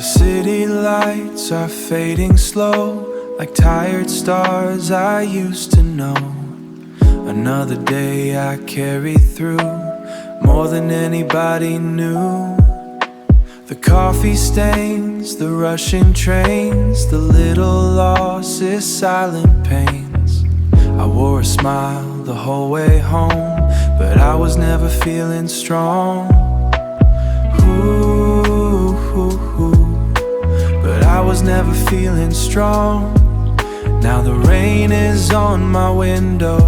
The city lights are fading slow, like tired stars I used to know. Another day I carry through, more than anybody knew. The coffee stains, the rushing trains, the little losses, silent pains. I wore a smile the whole way home, but I was never feeling strong. Ooh, ooh, ooh. But I was never feeling strong. Now the rain is on my window,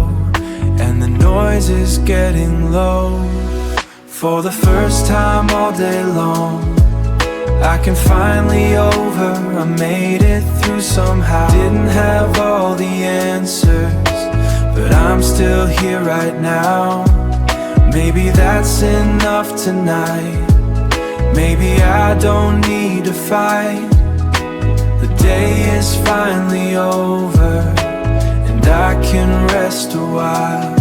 and the noise is getting low. For the first time all day long, I can finally over, I made it through somehow. Didn't have all the answers, but I'm still here right now. Maybe that's enough tonight. Maybe I don't need to fight. The day is finally over, and I can rest a while.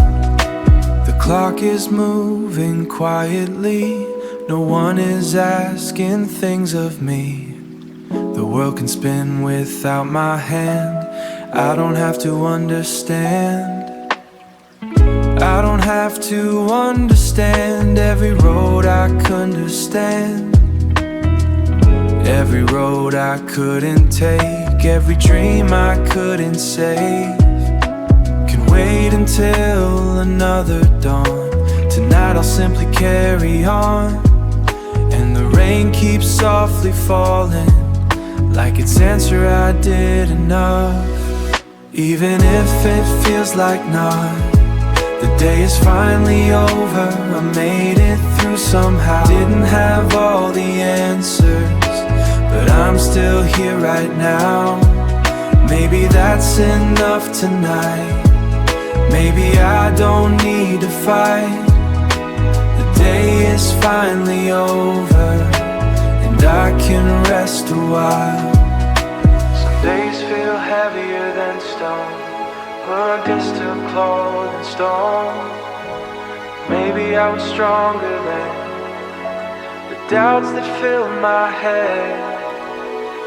The clock is moving quietly, no one is asking things of me. The world can spin without my hand. I don't have to understand. I don't have to understand every road I couldn't understand. Every road I couldn't take, every dream I couldn't save. Can wait until another dawn. Tonight I'll simply carry on. And the rain keeps softly falling, like its answer I did enough. Even if it feels like not, the day is finally over, I made it through somehow. Didn't have all the answers, but I'm still here right now. Maybe that's enough tonight. Maybe I don't need to fight. The day is finally over, and I can rest a while. Some days feel heavier than stone, against still clothed in stone. Maybe I was stronger then, the doubts that filled my head.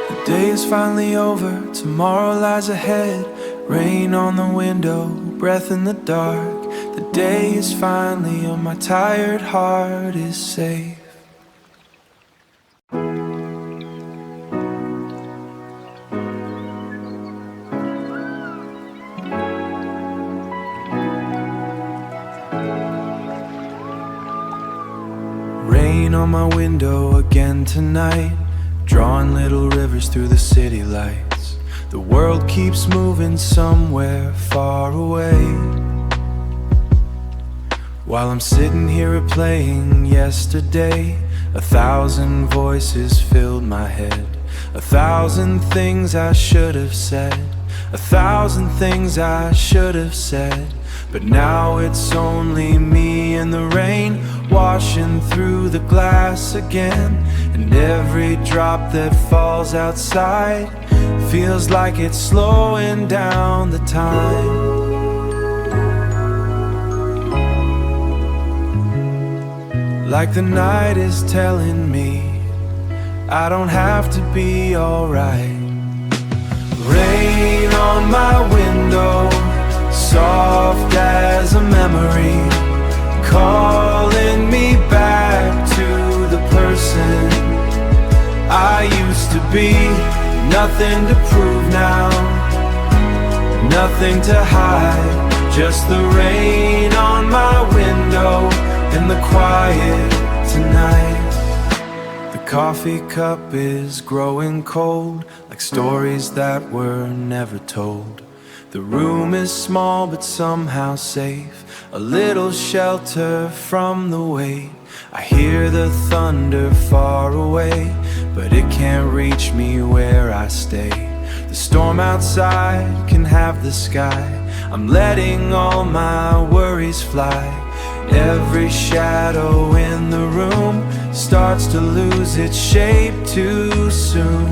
The day is finally over, tomorrow lies ahead. Rain on the window, breath in the dark. The day is finally on, my tired heart is safe. Rain on my window again tonight, drawing little rivers through the city lights. The world keeps moving somewhere far away, while I'm sitting here replaying yesterday. 1,000 voices filled my head, 1,000 things I should have said, 1,000 things I should have said. But now it's only me and the rain washing through the glass again. And every drop that falls outside feels like it's slowing down the time. Like the night is telling me I don't have to be alright. Rain on my window, soft as a memory, calling me back to the person I used to be. Nothing to prove now, nothing to hide, just the rain on my window and the quiet tonight. The coffee cup is growing cold, like stories that were never told. The room is small but somehow safe, a little shelter from the weight. I hear the thunder far away, but it can't reach me where I stay. The storm outside can have the sky, I'm letting all my worries fly. Every shadow in the room starts to lose its shape too soon.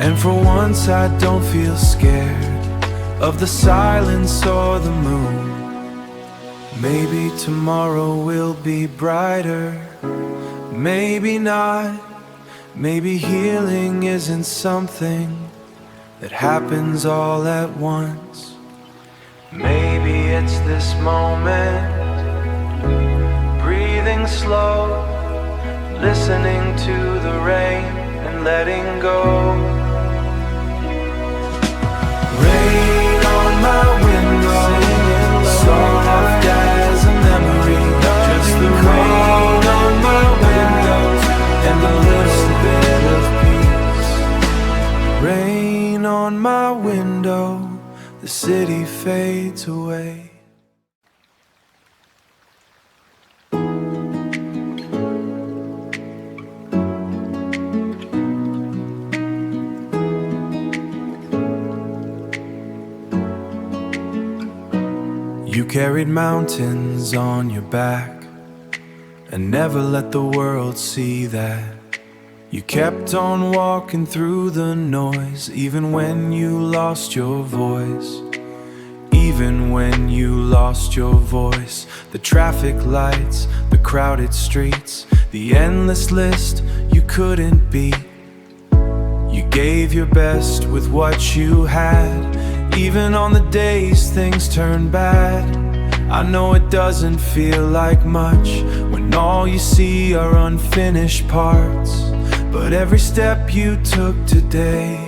And for once I don't feel scared of the silence or the moon. Maybe tomorrow will be brighter, maybe not. Maybe healing isn't something that happens all at once. Maybe it's this moment, breathing slow, listening to the rain and letting go. Rain on my window, soft as a memory. Just the rain on my window and a little bit of peace. Rain on my window, the city fades away. You carried mountains on your back and never let the world see that. You kept on walking through the noise, even when you lost your voice. Even when you lost your voice. The traffic lights, the crowded streets, the endless list you couldn't beat. You gave your best with what you had, even on the days things turned bad. I know it doesn't feel like much when all you see are unfinished parts, but every step you took today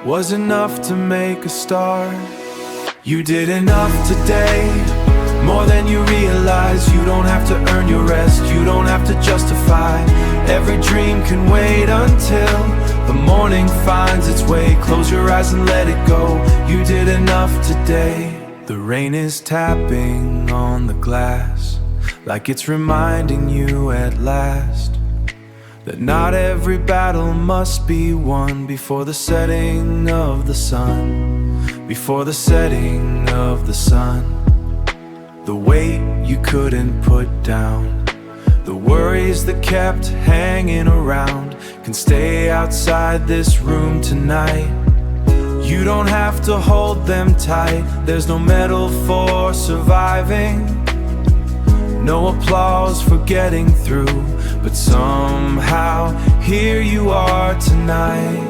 was enough to make a start. You did enough today, more than you realize. You don't have to earn your rest, you don't have to justify. Every dream can wait until the morning finds its way. Close your eyes and let it go. You did enough today. The rain is tapping on the glass, like it's reminding you at last that not every battle must be won before the setting of the sun. Before the setting of the sun. The weight you couldn't put down, the worries that kept hanging around, can stay outside this room tonight. You don't have to hold them tight. There's no medal for surviving, no applause for getting through, but somehow here you are tonight.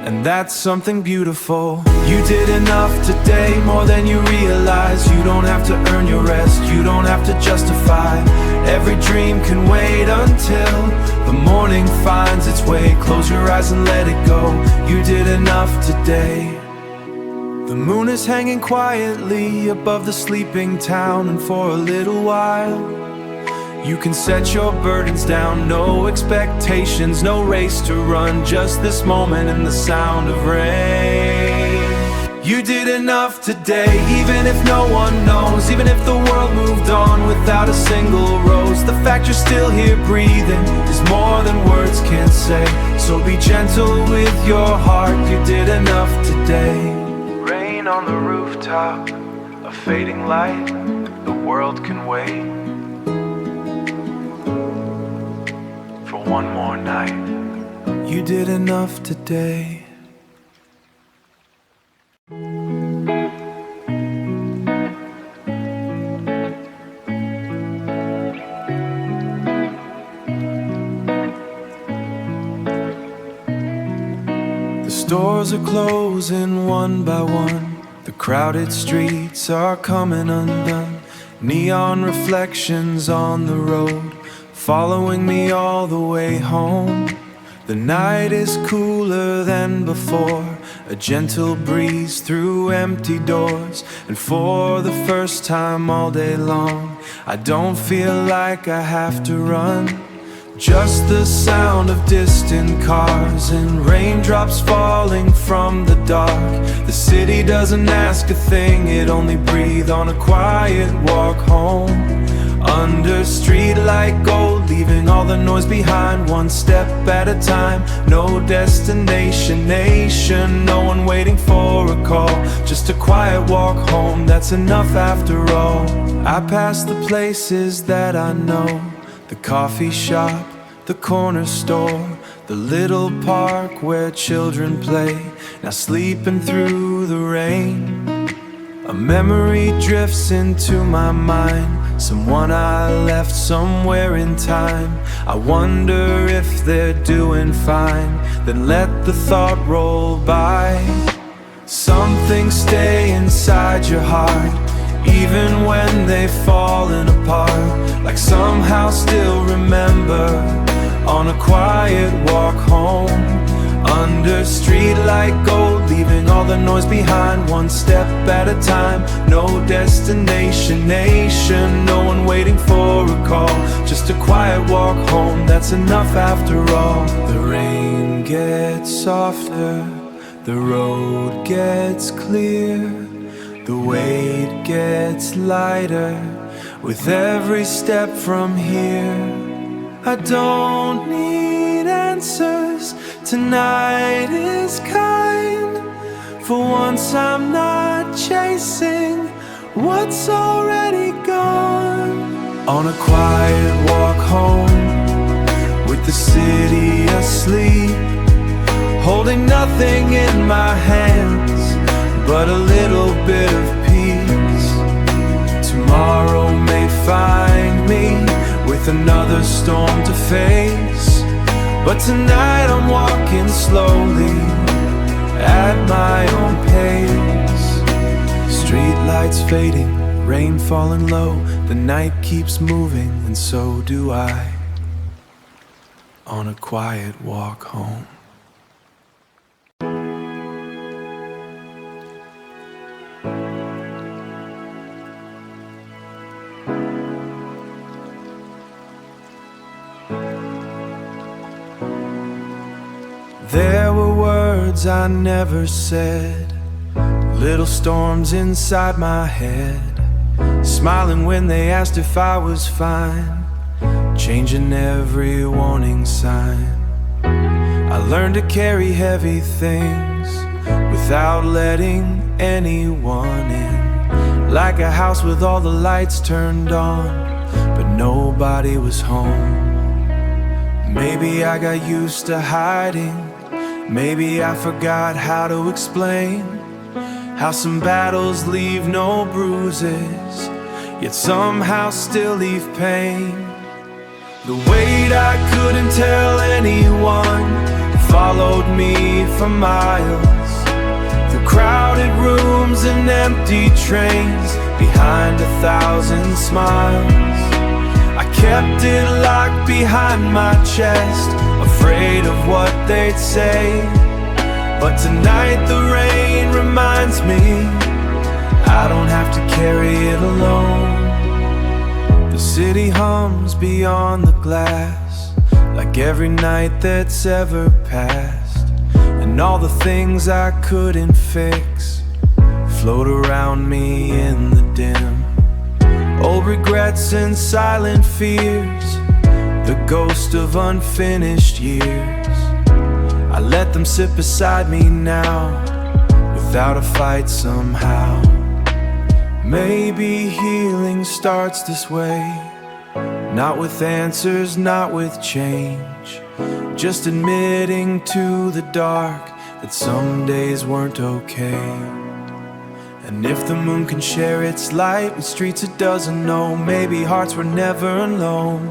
And that's something beautiful. You did enough today, more than you realize. You don't have to earn your rest, you don't have to justify. Every dream can wait until the morning finds its way. Close your eyes and let it go. You did enough today. The moon is hanging quietly above the sleeping town, and for a little while you can set your burdens down. No expectations, no race to run, just this moment and the sound of rain. You did enough today, even if no one knows, even if the world moved on without a single rose. The fact you're still here breathing is more than words can say. So be gentle with your heart, you did enough today. Rain on the rooftop, a fading light, the world can wait for one more night. You did enough today. The stores are closing one by one, the crowded streets are coming undone. Neon reflections on the road, following me all the way home. The night is cooler than before, a gentle breeze through empty doors. And for the first time all day long, I don't feel like I have to run. Just the sound of distant cars and raindrops falling from the dark. The city doesn't ask a thing, it only breathes on a quiet walk home. Under streetlight gold, leaving all the noise behind, one step at a time. No destination, nation, no one waiting for a call. Just a quiet walk home, that's enough after all. I pass the places that I know, the coffee shop, the corner store, the little park where children play, now sleeping through the rain. A memory drifts into my mind, someone I left somewhere in time. I wonder if they're doing fine, then let the thought roll by. Some things stay inside your heart, even when they've fallen apart. Like somehow still remember, on a quiet walk home, under streetlight gold, leaving all the noise behind, one step at a time. No destination, nation, no one waiting for a call. Just a quiet walk home, that's enough after all. The rain gets softer, the road gets clear, the weight gets lighter with every step from here. I don't need answers, tonight is kind. For once I'm not chasing what's already gone. On a quiet walk home, with the city asleep, holding nothing in my hands but a little bit of peace. Tomorrow may find me with another storm to face, but tonight I'm walking slowly at my own pace. Street lights fading, rain falling low, the night keeps moving and so do I. On a quiet walk home. There were words I never said, little storms inside my head, smiling when they asked if I was fine, changing every warning sign. I learned to carry heavy things without letting anyone in, like a house with all the lights turned on, but nobody was home. Maybe I got used to hiding, maybe I forgot how to explain how some battles leave no bruises, yet somehow still leave pain. The weight I couldn't tell anyone followed me for miles, through crowded rooms and empty trains, behind 1,000 smiles. I kept it locked behind my chest, afraid of what they'd say. But tonight the rain reminds me I don't have to carry it alone. The city hums beyond the glass, like every night that's ever passed, and all the things I couldn't fix float around me in the dim. Old regrets and silent fears, the ghost of unfinished years. I let them sit beside me now, without a fight somehow. Maybe healing starts this way, not with answers, not with change, just admitting to the dark that some days weren't okay. And if the moon can share its light with streets it doesn't know, maybe hearts were never alone.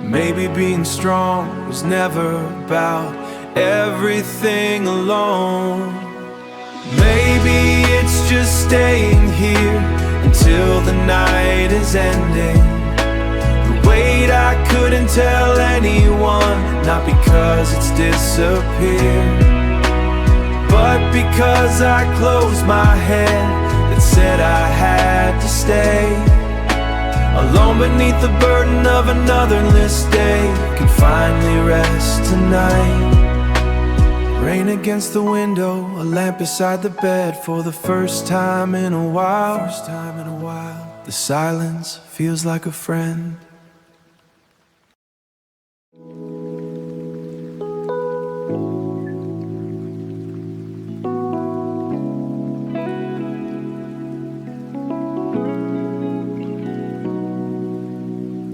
Maybe being strong was never about everything alone. Maybe it's just staying here until the night is ending. The weight I couldn't tell anyone, not because it's disappeared, but because I closed my head that said I had to stay. Alone beneath the burden of another endless day, can finally rest tonight. Rain against the window, a lamp beside the bed. For the first time in a while, the silence feels like a friend.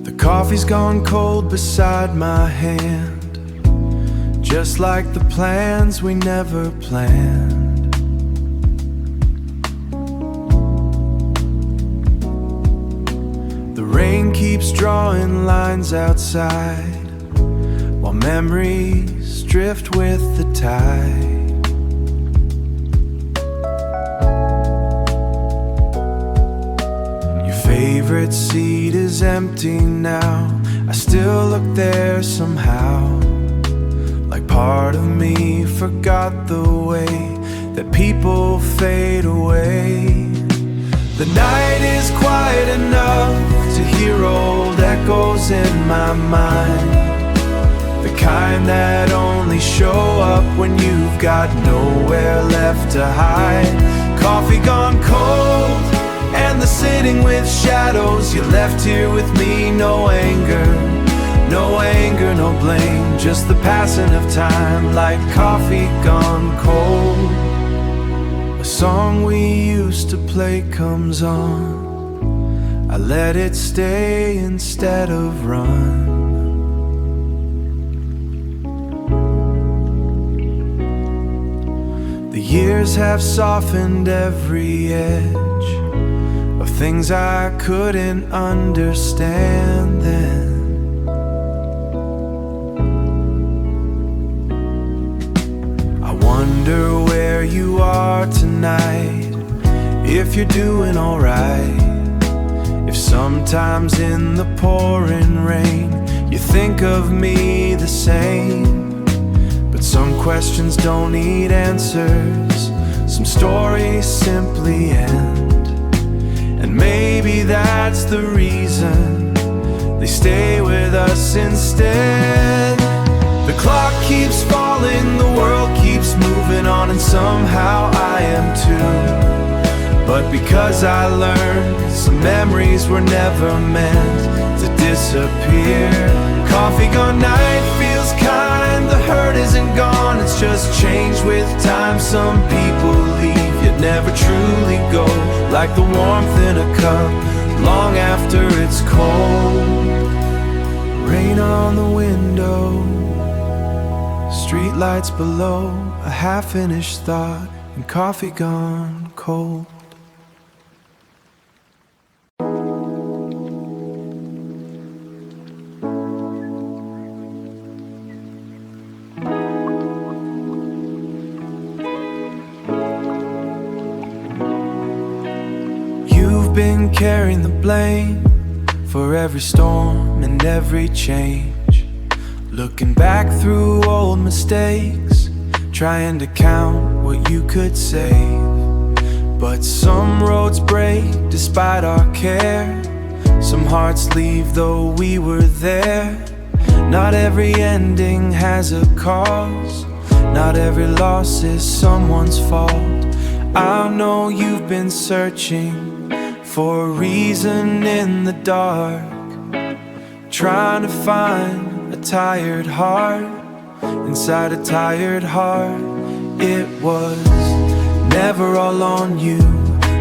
The coffee's gone cold beside my hand, just like the plans we never planned. keeps drawing lines outside, while memories drift with the tide. Your favorite seat is empty now. I still look there somehow, like part of me forgot the way that people fade away. The night is quiet enough to hear old echoes in my mind, the kind that only show up when you've got nowhere left to hide. Coffee gone cold, and the sitting with shadows. You left here with me, no anger, no anger, no blame, just the passing of time, like coffee gone cold. A song we used to play comes on, I let it stay instead of run. The years have softened every edge of things I couldn't understand then. I wonder where you are tonight, if you're doing alright, if sometimes in the pouring rain you think of me the same. But some questions don't need answers, some stories simply end, and maybe that's the reason they stay with us instead. The clock keeps falling, the world keeps moving on, and somehow I am too. But because I learned some memories were never meant to disappear. Coffee gone night feels kind, the hurt isn't gone, it's just changed with time. Some people leave yet never truly go, like the warmth in a cup long after it's cold. Rain on the window, street lights below, a half-finished thought, and coffee gone cold. You've been carrying the blame for every storm and every change, looking back through old mistakes, trying to count what you could save. But some roads break despite our care, some hearts leave though we were there. Not every ending has a cause, not every loss is someone's fault. I know you've been searching for a reason in the dark, trying to find a tired heart inside a tired heart. It was never all on you,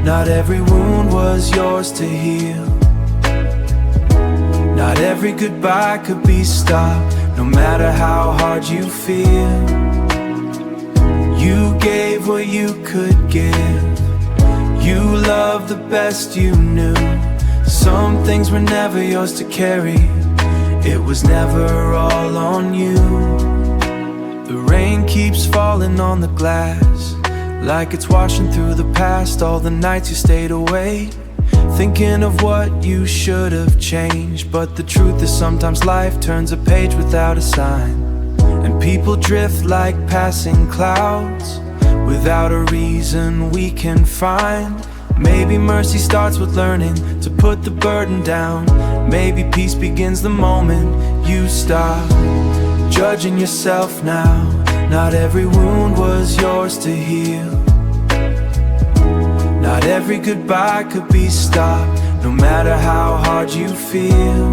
not every wound was yours to heal, not every goodbye could be stopped, no matter how hard you feel. You gave what you could give, you loved the best you knew. Some things were never yours to carry, it was never all on you. The rain keeps falling on the glass, like it's washing through the past. All the nights you stayed away, thinking of what you should have changed. But the truth is sometimes life turns a page without a sign, and people drift like passing clouds without a reason we can find. Maybe mercy starts with learning to put the burden down. Maybe peace begins the moment you stop judging yourself now. Not every wound was yours to heal, not every goodbye could be stopped, no matter how hard you feel.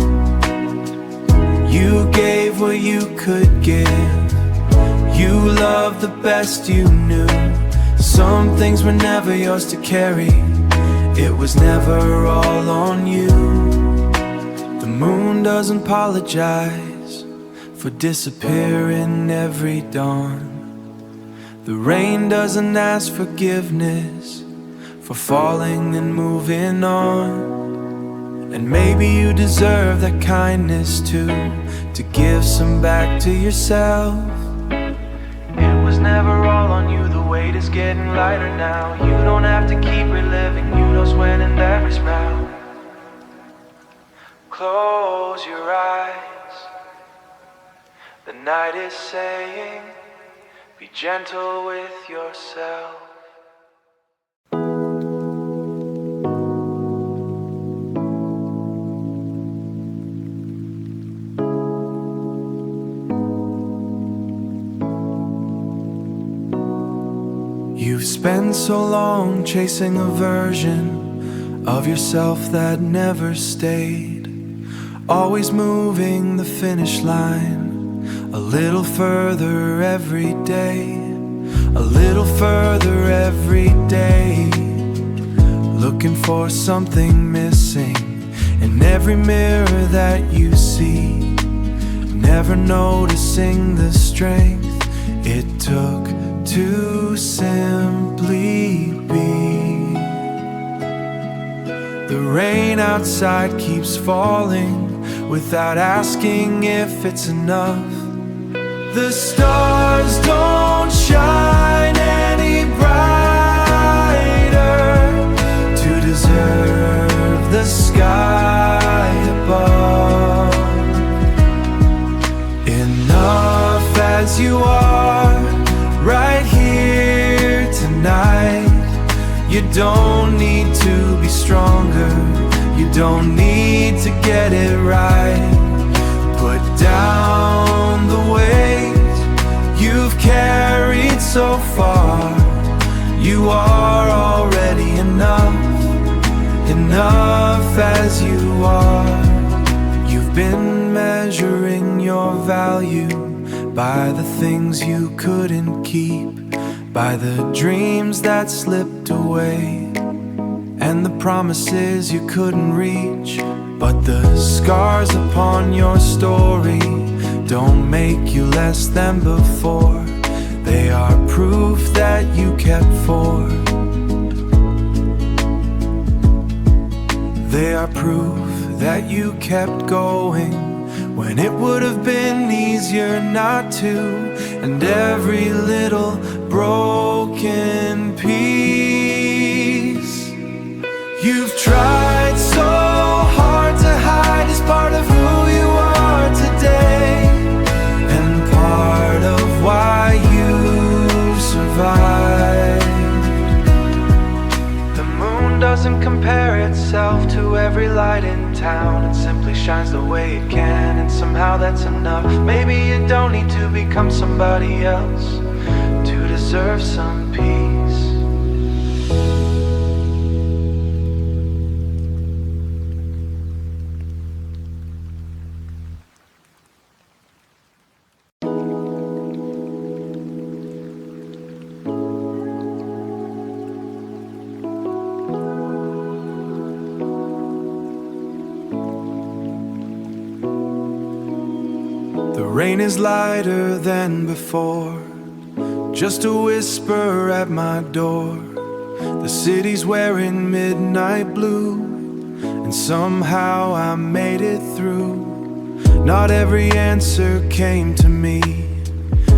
You gave what you could give, you loved the best you knew. Some things were never yours to carry, it was never all on you. The moon doesn't apologize for disappearing every dawn. The rain doesn't ask forgiveness for falling and moving on. And maybe you deserve that kindness too, to give some back to yourself. It was never all on you, the weight is getting lighter now. You don't have to keep reliving, you knows when and every smile. Close your eyes, the night is saying, be gentle with yourself. You've spent so long chasing a version of yourself that never stayed, always moving the finish line a little further every day, a little further every day, looking for something missing in every mirror that you see, never noticing the strength it took to simply be. The rain outside keeps falling without asking if it's enough. The stars don't shine any brighter to deserve the sky above. Enough as you are right here tonight. You don't need to be stronger, you don't need to get it right. Put down the weight you've carried so far. You are already enough, enough as you are. You've been measuring your value by the things you couldn't keep, by the dreams that slipped away, and the promises you couldn't reach. But the scars upon your story don't make you less than before. They are proof that you kept forward. They are proof that you kept going when it would have been easier not to. And every little broken piece you've tried so hard to hide is part of who you are today, and part of why you survived. The moon doesn't compare itself to every light in town. It simply shines the way it can, and somehow that's enough. Maybe you don't need to become somebody else to deserve some peace. The rain is lighter than before, just a whisper at my door. The city's wearing midnight blue, and somehow I made it through. Not every answer came to me,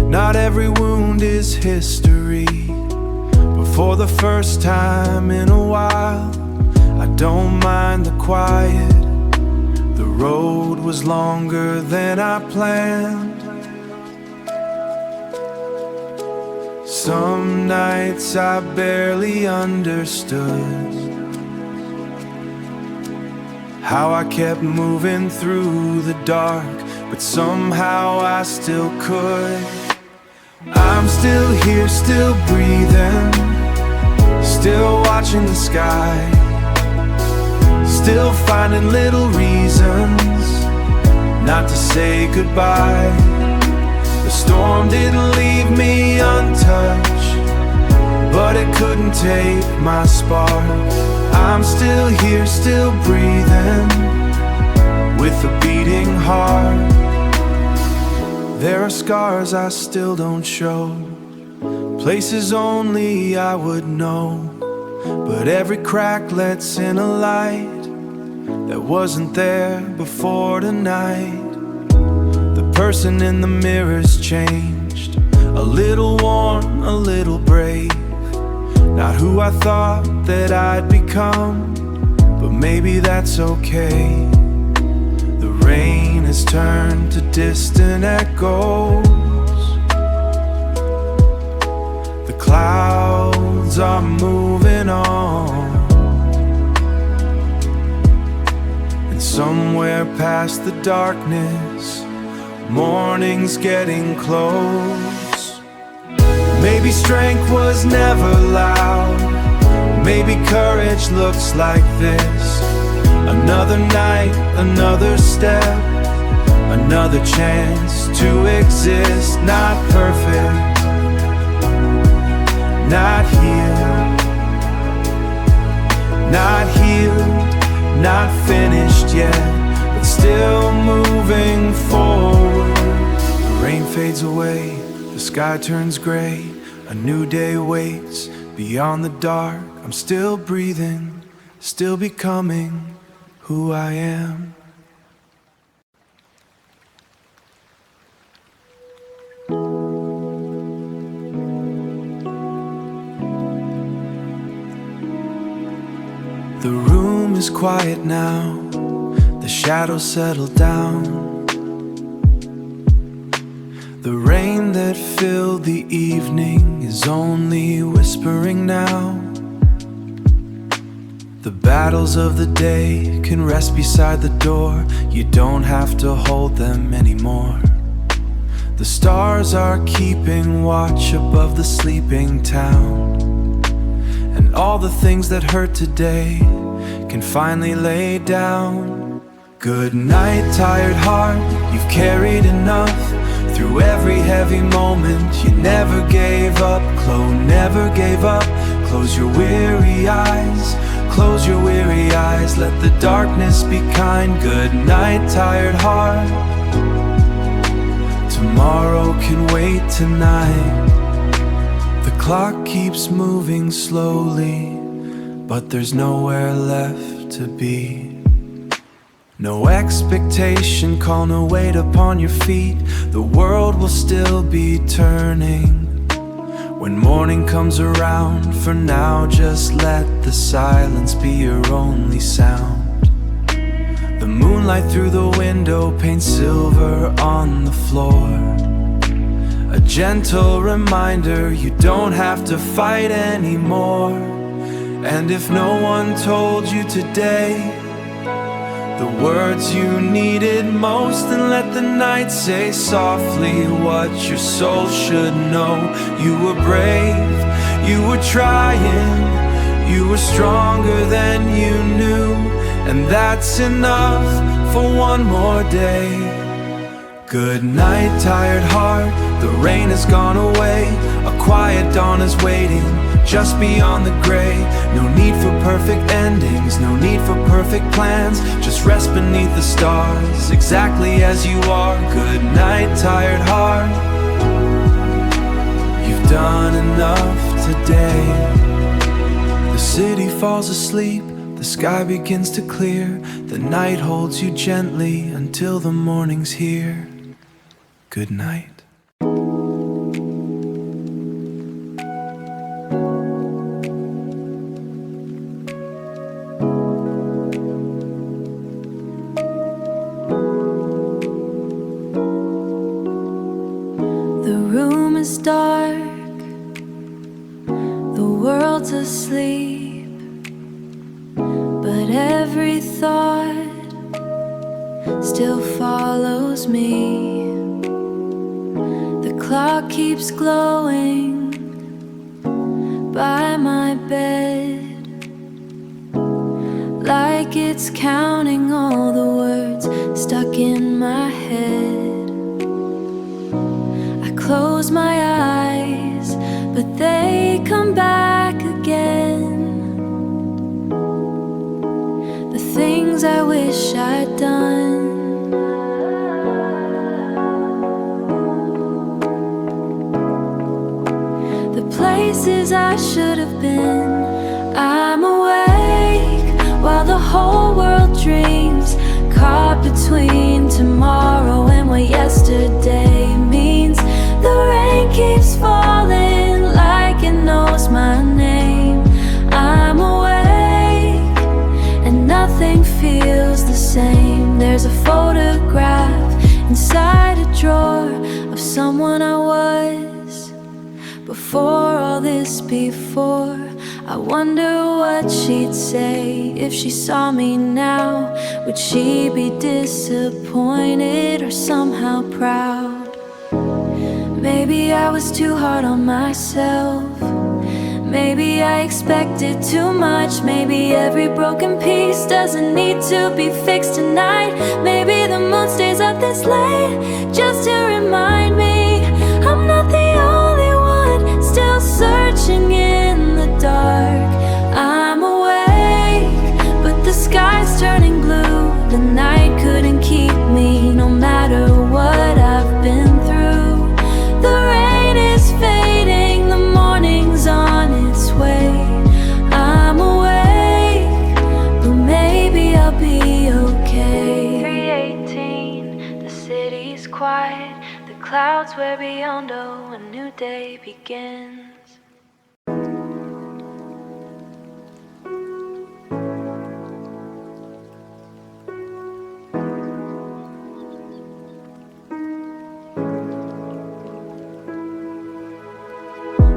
not every wound is history. But for the first time in a while, I don't mind the quiet. The road was longer than I planned. Some nights I barely understood how I kept moving through the dark, but somehow I still could. I'm still here, still breathing, still watching the sky, still finding little reasons not to say goodbye. The storm didn't leave me untouched, but it couldn't take my spark. I'm still here, still breathing, with a beating heart. There are scars I still don't show, places only I would know, but every crack lets in a light, that wasn't there before tonight. The person in the mirror's changed, a little worn, a little brave. Not who I thought that I'd become, but maybe that's okay. The rain has turned to distant echoes. The clouds are moving on, and somewhere past the darkness, morning's getting close. Maybe strength was never loud. Maybe courage looks like this. Another night, another step, another chance to exist. Not perfect, not healed, not healed, not finished yet, but still moving forward. The rain fades away, the sky turns gray, a new day waits beyond the dark. I'm still breathing, still becoming who I am. The room is quiet now, the shadows settle down. The rain that filled the evening is only whispering now. The battles of the day can rest beside the door. You don't have to hold them anymore. The stars are keeping watch above the sleeping town, and all the things that hurt today can finally lay down. Good night, tired heart, you've carried enough. Through every heavy moment, you never gave up. Chloe never gave up. Close your weary eyes, close your weary eyes. Let the darkness be kind. Good night, tired heart. Tomorrow can wait tonight. The clock keeps moving slowly, but there's nowhere left to be. No expectation, call no weight upon your feet. The world will still be turning when morning comes around. For now, just let the silence be your only sound. The moonlight through the window paints silver on the floor, a gentle reminder you don't have to fight anymore. And if no one told you today the words you needed most, then let the night say softly what your soul should know. You were brave, you were trying, you were stronger than you knew, and that's enough for one more day. Good night, tired heart, the rain has gone away. A quiet dawn is waiting just beyond the gray. No need for perfect endings, no need for perfect plans. Just rest beneath the stars, exactly as you are. Good night, tired heart, you've done enough today. The city falls asleep, the sky begins to clear. The night holds you gently until the morning's here. Good night. Dark, the world's asleep, but every thought still follows me. The clock keeps glowing by my bed, like it's counting all the words stuck in my head. Close my eyes, but they come back again. The things I wish I'd done. The places I should have been. I'm awake while the whole world dreams. before. I wonder what she'd say if she saw me now. Would she be disappointed or somehow proud? Maybe I was too hard on myself. Maybe I expected too much. Maybe every broken piece doesn't need to be fixed tonight. Maybe the moon stays up this late just to remind me I'm not the only one still searching in the dark. I'm awake, but the sky's turning blue. The night couldn't keep me, no matter what I've been through. The rain is fading, the morning's on its way. I'm awake, but maybe I'll be okay. 3:18, the city's quiet. The clouds wear beyond, oh, a new day begins.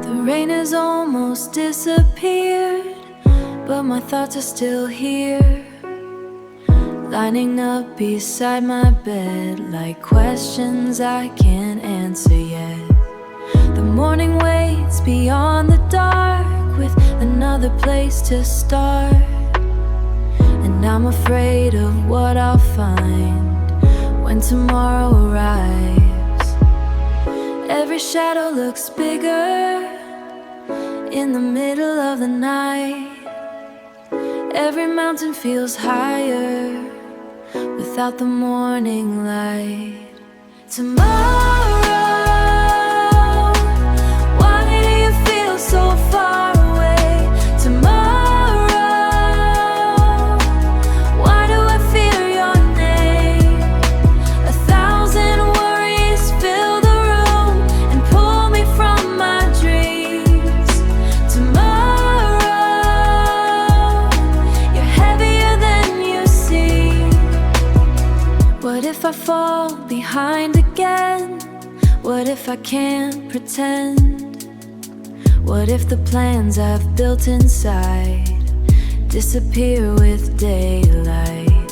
The rain has almost disappeared, but my thoughts are still here, lining up beside my bed like questions I can't answer yet. The morning waits beyond the dark with another place to start, and I'm afraid of what I'll find when tomorrow arrives. Every shadow looks bigger in the middle of the night. Every mountain feels higher without the morning light. Tomorrow, why do you feel so far away? Tomorrow, why do I fear your name? 1,000 worries fill the room and pull me from my dreams. Tomorrow, you're heavier than you seem. What if I fall behind again? What if I can't pretend? What if the plans I've built inside disappear with daylight?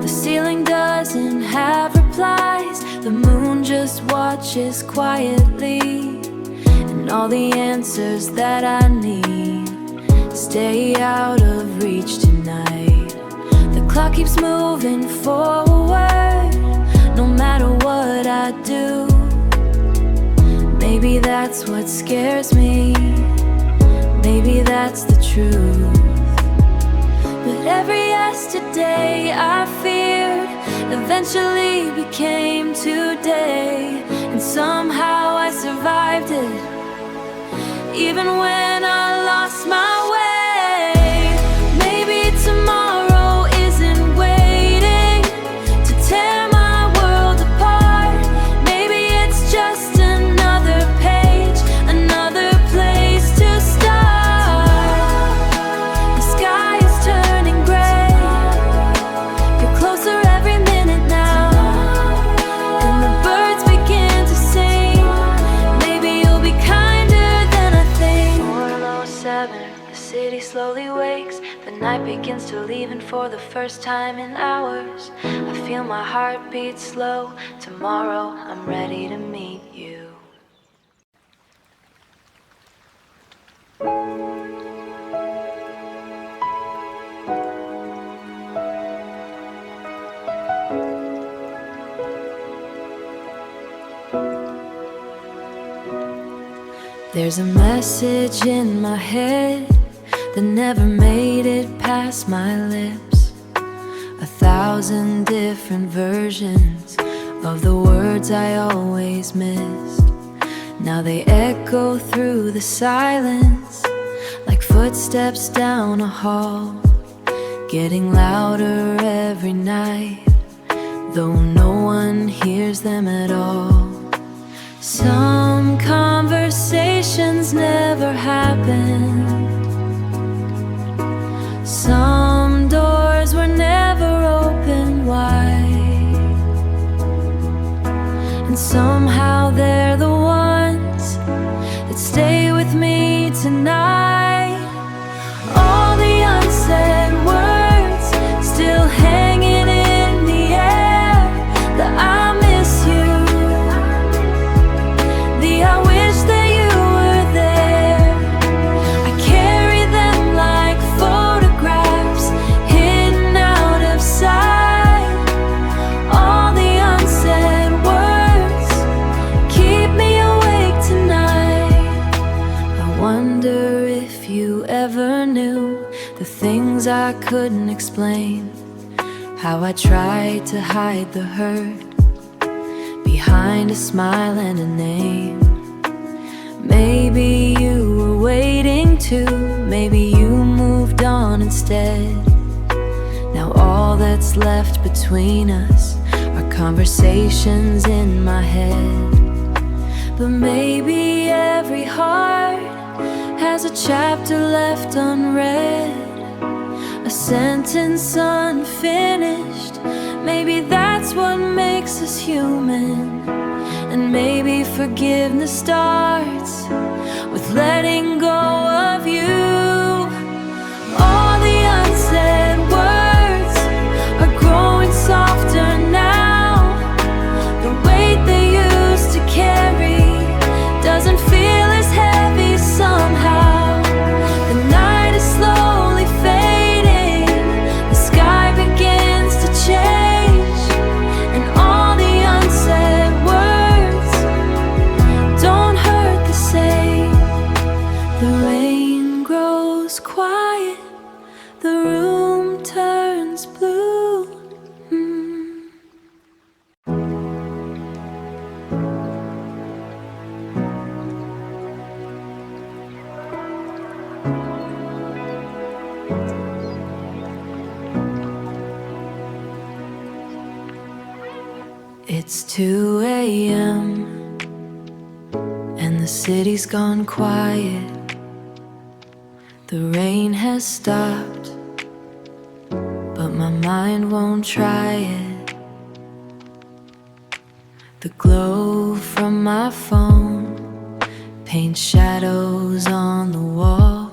The ceiling doesn't have replies. The moon just watches quietly, and all the answers that I need stay out of reach tonight. The clock keeps moving forward, no matter what I do. Maybe that's what scares me. Maybe that's the truth. But every yesterday I feared eventually became today, and somehow I survived it, even when I lost my way. Maybe tomorrow isn't waiting to tear my world apart. Maybe it's just another page, another place to start. The sky is turning gray. You're closer every minute now, and the birds begin to sing. Maybe you'll be kinder than I think. 4:07, the city slowly wakes. The night begins to leave, and for the first time in hours I feel my heart beat slow. Tomorrow I'm ready to meet you. There's a message in my head that never made it past my lips. 1,000 different versions of the words I always missed. Now they echo through the silence like footsteps down a hall, getting louder every night, though no one hears them at all. Some conversations never happened. Some doors were never opened wide, and somehow they're the ones that stay with me tonight. things I couldn't explain, how I tried to hide the hurt behind a smile and a name. Maybe you were waiting too, maybe you moved on instead. Now all that's left between us are conversations in my head. But maybe every heart has a chapter left unread, a sentence unfinished. Maybe that's what makes us human. And maybe forgiveness starts with letting go of you. All the unsaid words are growing softer now. The weight they used to carry doesn't feel as heavy somehow. The night is slowly fading, the sky begins to change, and all the unsaid words don't hurt the same. The rain grows quiet, the room turns blue. It's 2 a.m. and the city's gone quiet. The rain has stopped, but my mind won't try it. The glow from my phone paints shadows on the wall,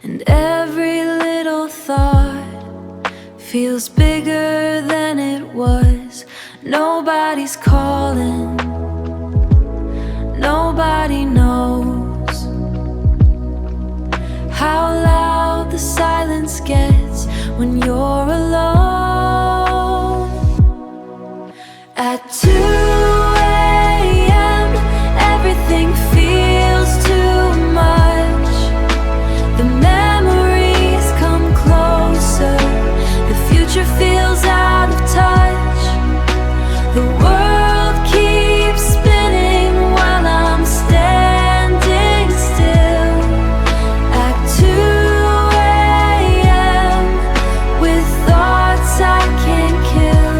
and every little thought feels bigger than it was. Nobody's calling, nobody knows how loud the silence gets when you're alone. At 2 a.m. everything feels too much. The memories come closer, the future feels out of touch. The world keeps spinning while I'm standing still. At 2 a.m. with thoughts I can't kill.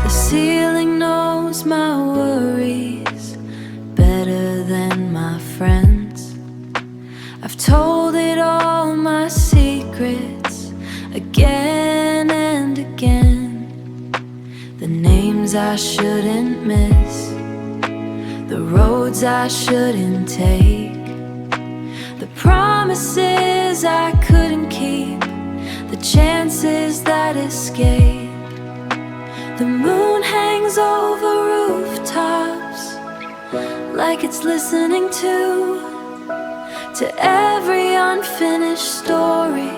The ceiling knows my worries better than my friends. I've told it all my secrets again and again. The names I shouldn't miss, the roads I shouldn't take, the promises I couldn't keep, the chances that escape. The moon hangs over rooftops like it's listening to every unfinished story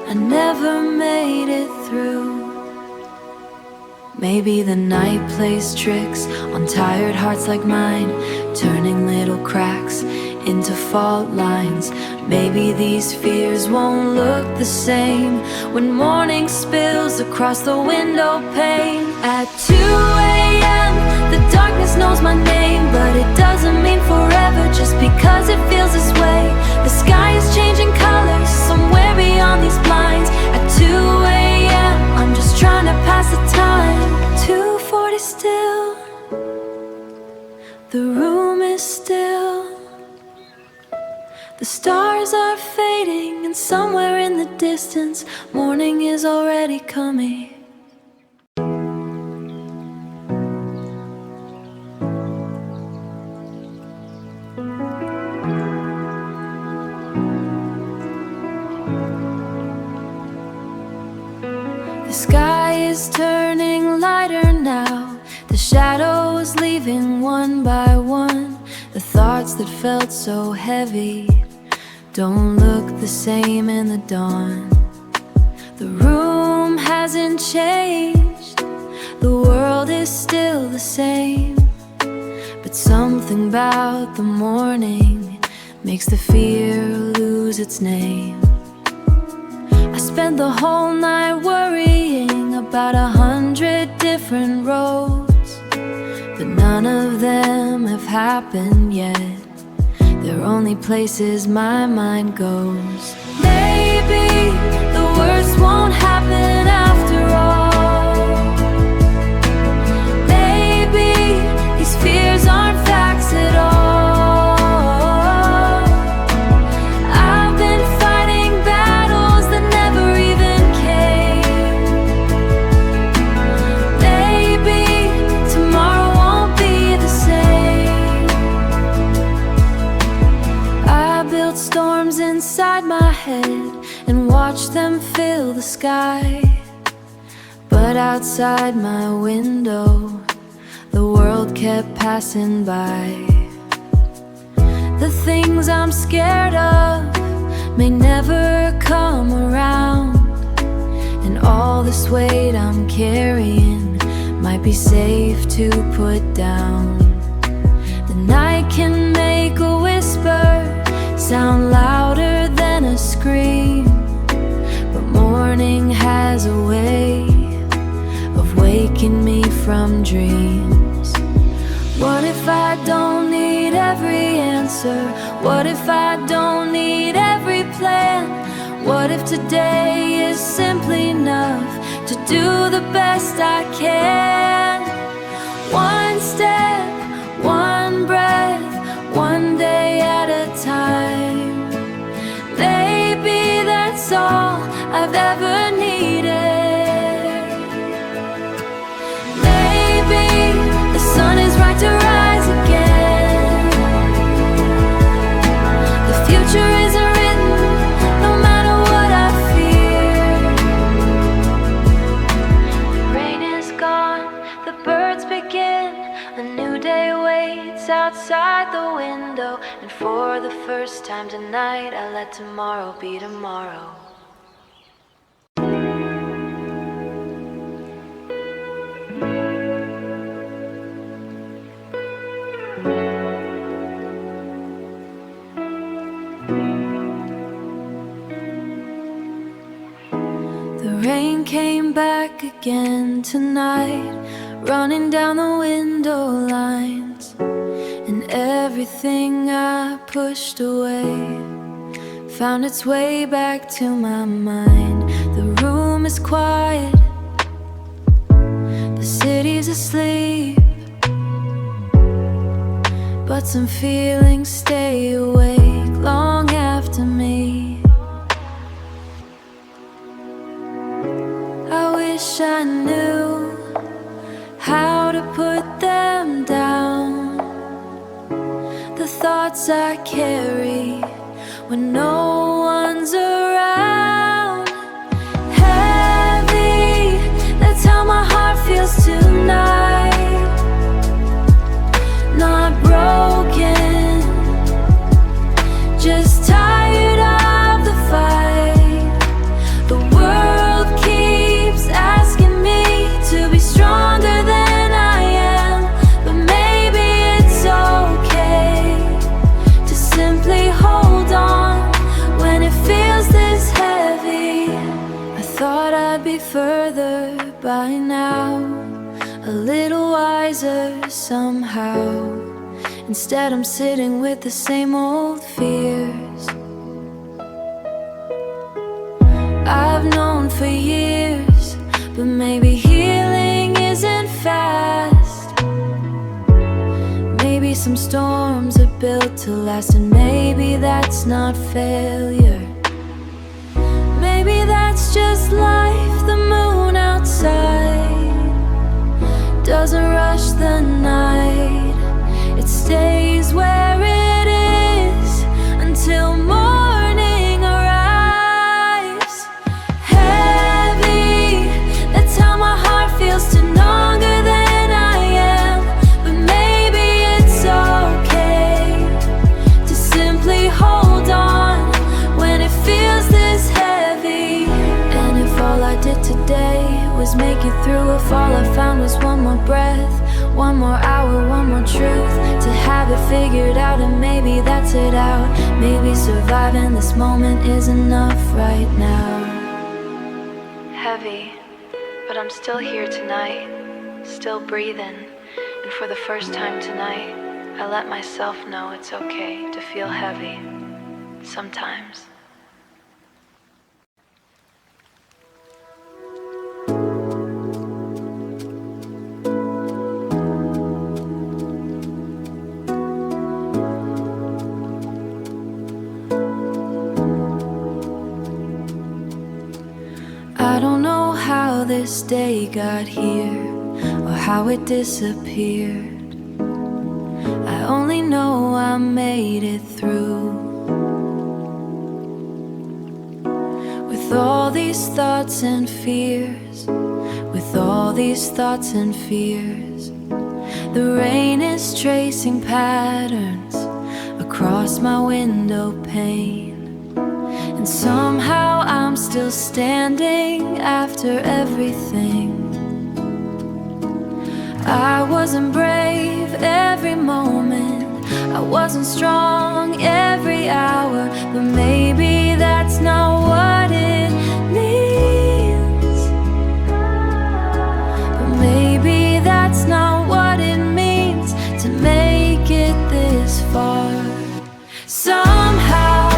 I never made it through. Maybe the night plays tricks on tired hearts like mine, turning little cracks into fault lines. Maybe these fears won't look the same when morning spills across the window pane. At 2 a.m. the darkness knows my name, but it doesn't mean forever just because it feels this way. The sky is changing colors somewhere beyond these blinds. At 2 a.m. I'm just trying to pass the time. 2:40 still, the room is still. The stars are fading, and somewhere in the distance, morning is already coming. The sky is turning lighter now, the shadows leaving one by one. The thoughts that felt so heavy don't look the same in the dawn. The room hasn't changed, the world is still the same, but something about the morning makes the fear lose its name. spent the whole night worrying about 100 different roads, but none of them have happened yet. They're only places my mind goes. Maybe the worst won't happen after all. Maybe these fears aren't facts at all. I've been fighting battles that never even came. Maybe tomorrow won't be the same. I built storms inside my head and watched them fill the sky. But outside my window, the world kept passing by. The things I'm scared of may never come around, and all this weight I'm carrying might be safe to put down. The night can make a whisper sound louder than a scream, but morning has a way of waking me from dreams. What if I don't need every answer? What if I don't need every plan? What if today is simply enough to do the best I can? One step, one breath, one day at a time. Maybe that's all I've ever needed. Maybe the sun is right to rise again. The future isn't written, no matter what I fear. The rain is gone, the birds begin. A new day waits outside the window, and for the first time tonight, I let tomorrow be tomorrow. The rain came back again tonight, running down the window lines, and everything I pushed away found its way back to my mind. The room is quiet, the city's asleep, but some feelings stay awake long after me. I wish I knew how to put them down, the thoughts I carry when no one's around. Heavy, that's how my heart feels tonight. Not broken, just tired of the fight. The world keeps asking me to be stronger than I am, but maybe it's okay to simply hold on when it feels this heavy. I thought I'd be further by now, a little wiser somehow. Instead I'm sitting with the same old fears I've known for years, but maybe healing isn't fast. Maybe some storms are built to last, and maybe that's not failure. Maybe that's just life. The moon outside doesn't rush the night, it stays where it is until morning arrives. Heavy, that's how my heart feels to longer than I am, but maybe it's okay to simply hold on when it feels this heavy. And if all I did today was make it through, if all I found was one more breath, one more hour, one more truth to have it figured out, and maybe that's it out. Maybe surviving this moment is enough right now. heavy, but I'm still here tonight, still breathing. And for the first time tonight, I let myself know it's okay to feel heavy sometimes. I don't know how this day got here or how it disappeared. I only know I made it through. With all these thoughts and fears, with all these thoughts and fears, the rain is tracing patterns across my window pane. And somehow I'm still standing after everything. I wasn't brave every moment, I wasn't strong every hour, but maybe that's not what it means. But maybe that's not what it means to make it this far. Somehow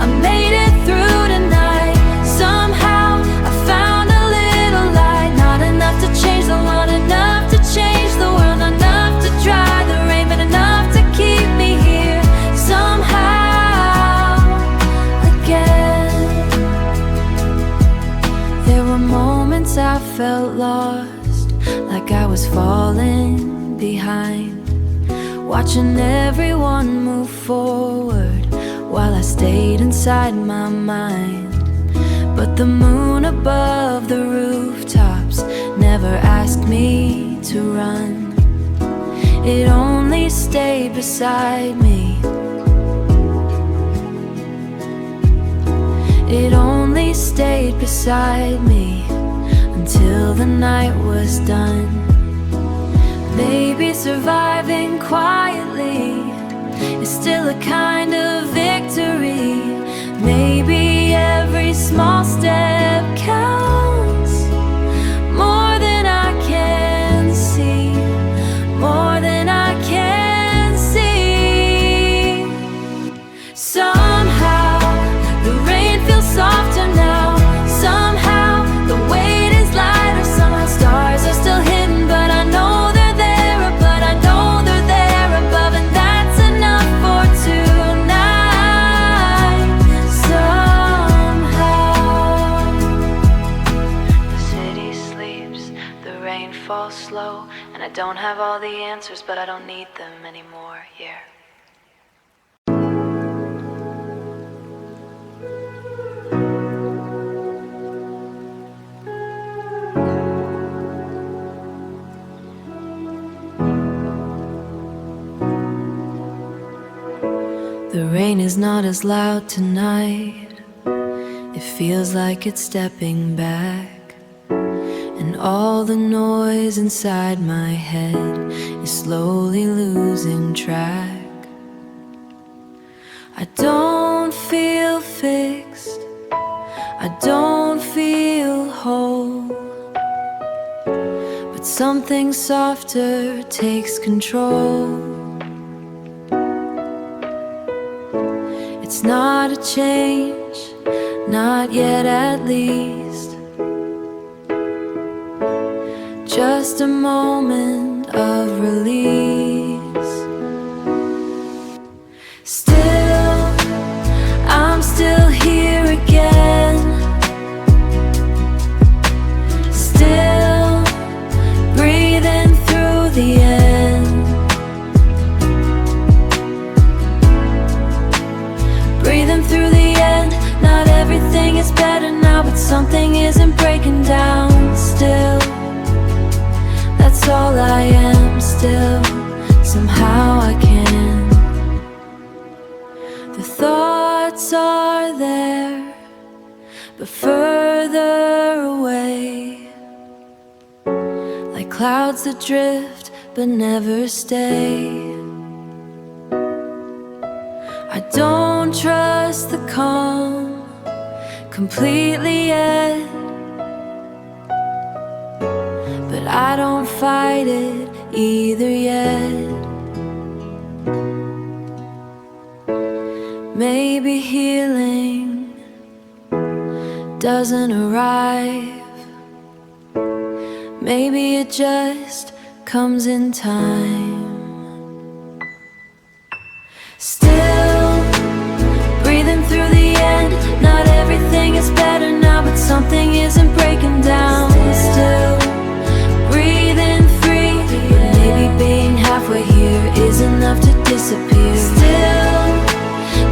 I made it through tonight. Somehow I found a little light. Not enough to change the world, enough to change the world, enough to dry the rain, but enough to keep me here somehow again. There were moments I felt lost, like I was falling behind, watching everyone move forward while I stayed inside my mind. But the moon above the rooftops never asked me to run. It only stayed beside me. It only stayed beside me until the night was done. Maybe surviving quietly is still a kind of victory. Maybe every small step counts more than I can see, more than I can see. Somehow the rain feels softer now. Somehow the weight is lighter. Somehow stars are still hidden, but I know they're there. But I know they're there above, and that's enough for tonight. Somehow the city sleeps, the rain falls slow, and I don't have all the answers, but I don't need them anymore. Yeah. The rain is not as loud tonight. It feels like it's stepping back, and all the noise inside my head is slowly losing track. I don't feel fixed, I don't feel whole, but something softer takes control. It's not a change, not yet at least, just a moment of release. Still, I'm still here again. Still breathing through the end. Breathing through the end. Not everything is better now, but something isn't breaking down. Still, that's all I am. Still, somehow I can. The thoughts are there, but further away, like clouds that drift but never stay. I don't trust the calm completely yet. but I don't fight it either yet. Maybe healing doesn't arrive. Maybe it just comes in time. Still breathing through the end. Not everything is better now, but something isn't breaking down. Still breathing free. Maybe being halfway here is enough to disappear. Still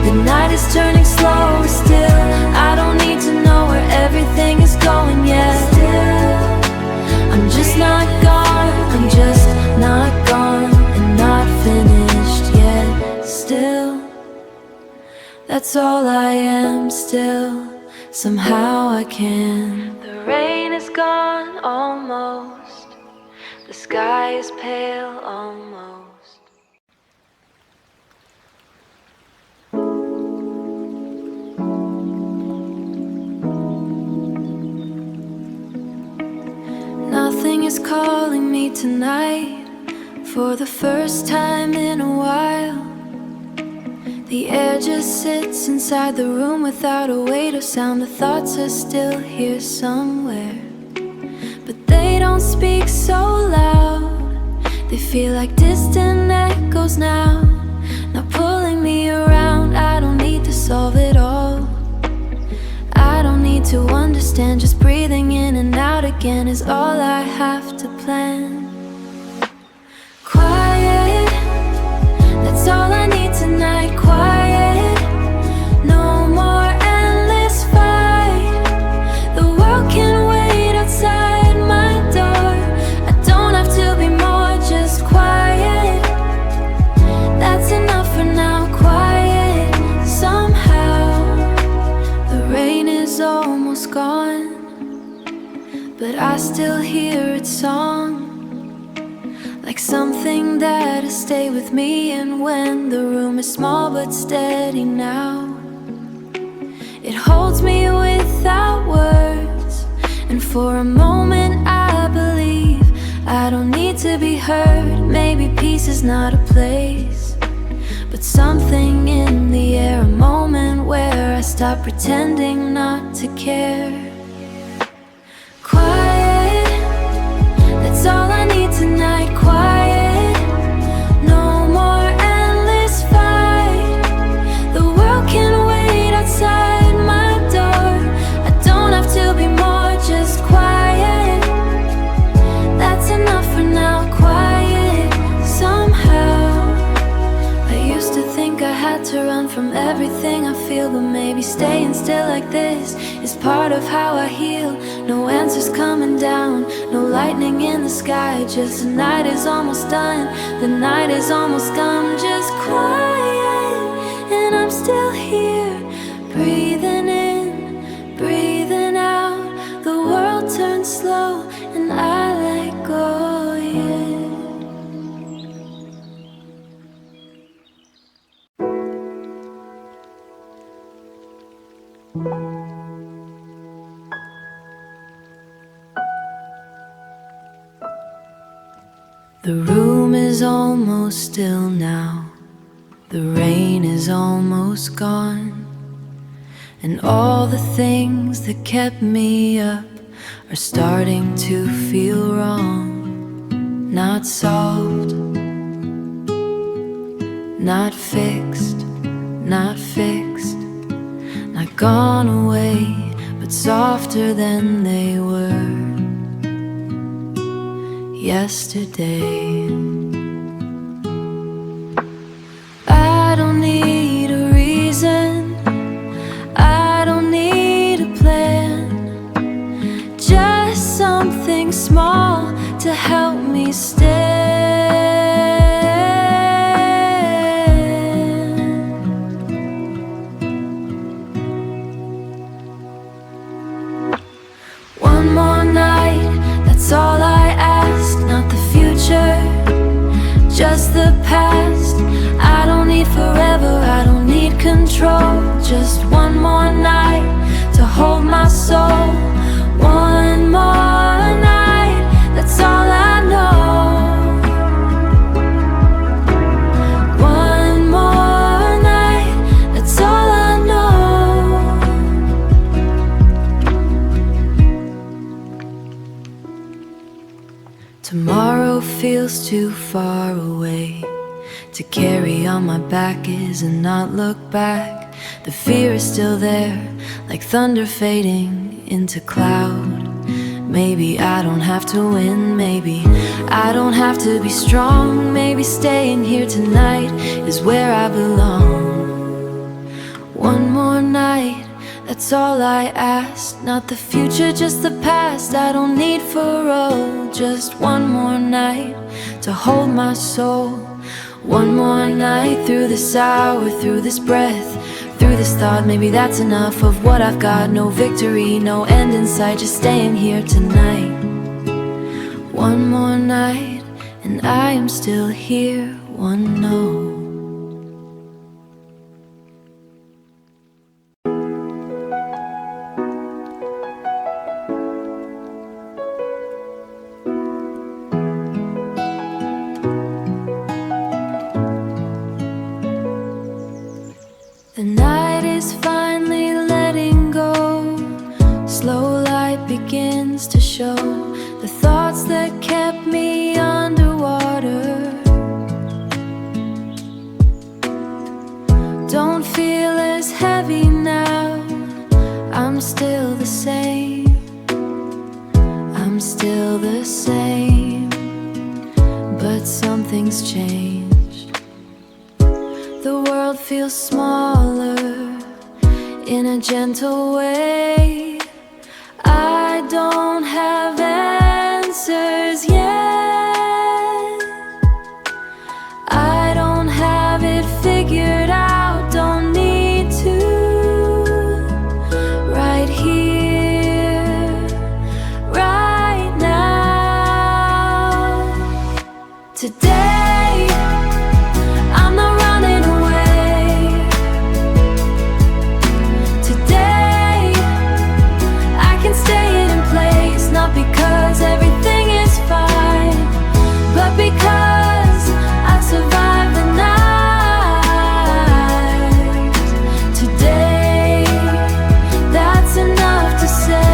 the night is turning slower. Still I don't need to know where everything is going yet. Still I'm just not gone. I'm just not gone and not finished yet. Still that's all I am. Still somehow I can. The rain is gone almost. The sky is pale almost. Nothing is calling me tonight. For the first time in a while, the air just sits inside the room without a weight or sound. The thoughts are still here somewhere, but they don't speak so loud. They feel like distant echoes now, not pulling me around. I don't need to solve it all. I don't need to understand. Just breathing in and out again is all I have to plan. Quiet, that's all I need tonight. Quiet, no more endless fight. The world can wait outside my door. I don't have to be more, just quiet. That's enough for now. Quiet, somehow. The rain is almost gone, but I still hear its song. Like something that'll stay with me. And when the room is small but steady now, it holds me without words. And for a moment I believe I don't need to be heard. Maybe peace is not a place, but something in the air. A moment where I stop pretending not to care. Quiet, that's all I need tonight. Quiet, no more endless fight. The world can wait outside my door. I don't have to be more, just quiet. That's enough for now. Quiet, somehow. I used to think I had to run from everything I feel, but maybe staying still like this is part of how I heal. No answers coming down, no lightning in the sky. Just the night is almost done, the night is almost gone. Just quiet, and I'm still here. Breathing in, breathing out. The world turns slow and I let go, yeah. The room is almost still now. The rain is almost gone, and all the things that kept me up are starting to feel wrong. Not solved, not fixed, not fixed, not gone away, but softer than they were yesterday. I don't need a reason, I don't need a plan, just something small to help me stand. One more night, that's all I ask. Not the future, just the past. I don't need forever, I don't need control. Just one more night to hold my soul. One more night, that's all Tomorrow feels too far away. To carry on my back is and not look back. The fear is still there, like thunder fading into cloud. Maybe I don't have to win, maybe I don't have to be strong. Maybe staying here tonight is where I belong. One more night, that's all I ask. Not the future, just the past. I don't need parole. Just one more night to hold my soul. One more night through this hour, through this breath, through this thought. Maybe that's enough of what I've got. No victory, no end in sight, just staying here tonight. One more night and I am still here. One note. The night is finally letting go. Slow light begins to show the thoughts that kept me underwater. Don't feel as heavy now. I'm still the same. I'm still the same. But something's changed. The world feels smaller in a gentle way. I don't have answers yet. I don't have it figured out. Don't need to. Right here, right now. Today, I'm not running away. Today, I can stay in place, not because everything is fine, but because I've survived the night. Today, that's enough to say.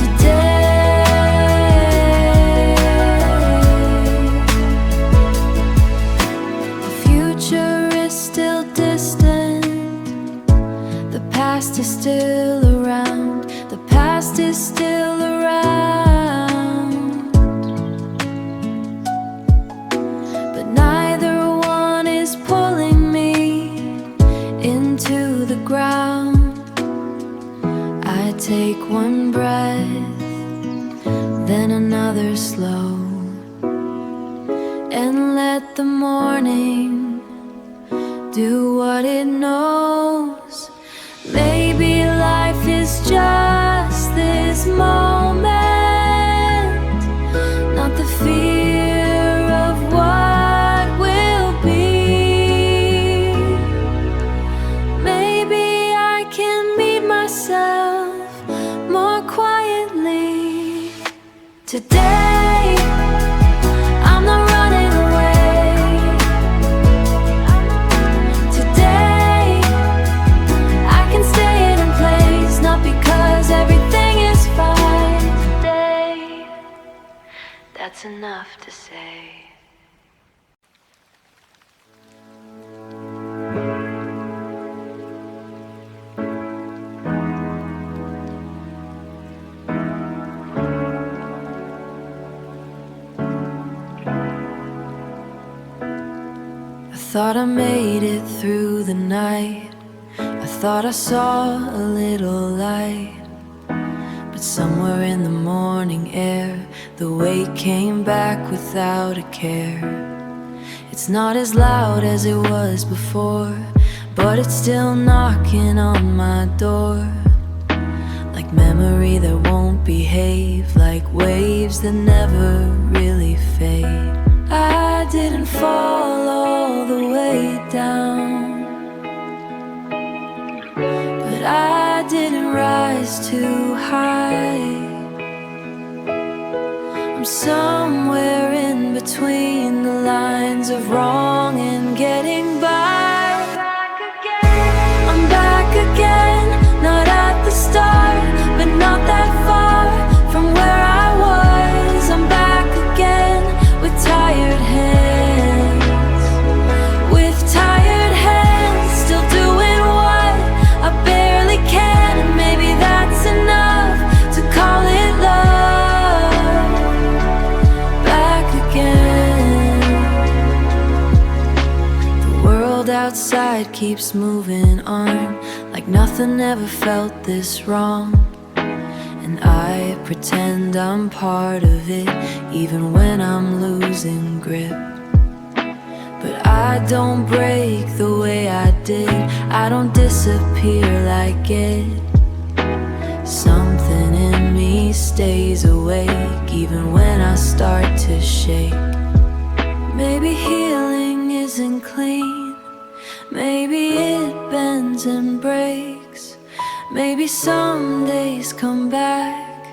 Today, the future is still distant. The past is still around. The past is still around. But neither one is pulling me into the ground. I take one breath, then another slow, and let the morning do what it knows. Maybe life is just this moment, not the fear of what will be. Maybe I can meet myself more quietly. Today, I'm not running away. Today, I can stay in place, not because everything is fine. Today, that's enough to say. I thought I made it through the night. I thought I saw a little light. But somewhere in the morning air, the weight came back without a care. It's not as loud as it was before, but it's still knocking on my door. Like memory that won't behave, like waves that never really fade. I didn't fall all the way down, but I didn't rise too high. I'm somewhere in between the lines of wrong and getting by. I'm back again, not at the start, but not that far from where I inside keeps moving on, like nothing ever felt this wrong. And I pretend I'm part of it, even when I'm losing grip. But I don't break the way I did, I don't disappear like it. Something in me stays awake, even when I start to shake. Maybe healing isn't clean, maybe it bends and breaks. Maybe some days come back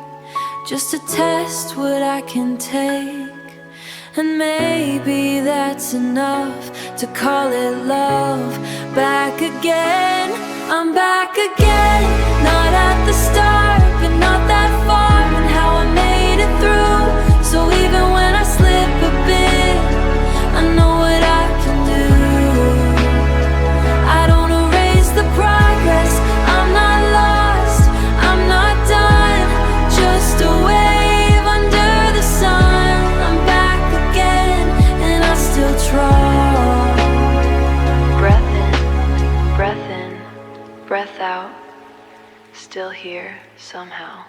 just to test what I can take. And maybe that's enough to call it love. Back again, I'm back again. Not at the start, but not that far, and how I made it through. So even when I slip a bit, I know what I can do. I don't erase the progress, I'm not lost, I'm not done, just a wave under the sun. I'm back again, and I still try. Breath in, breath out, still here somehow.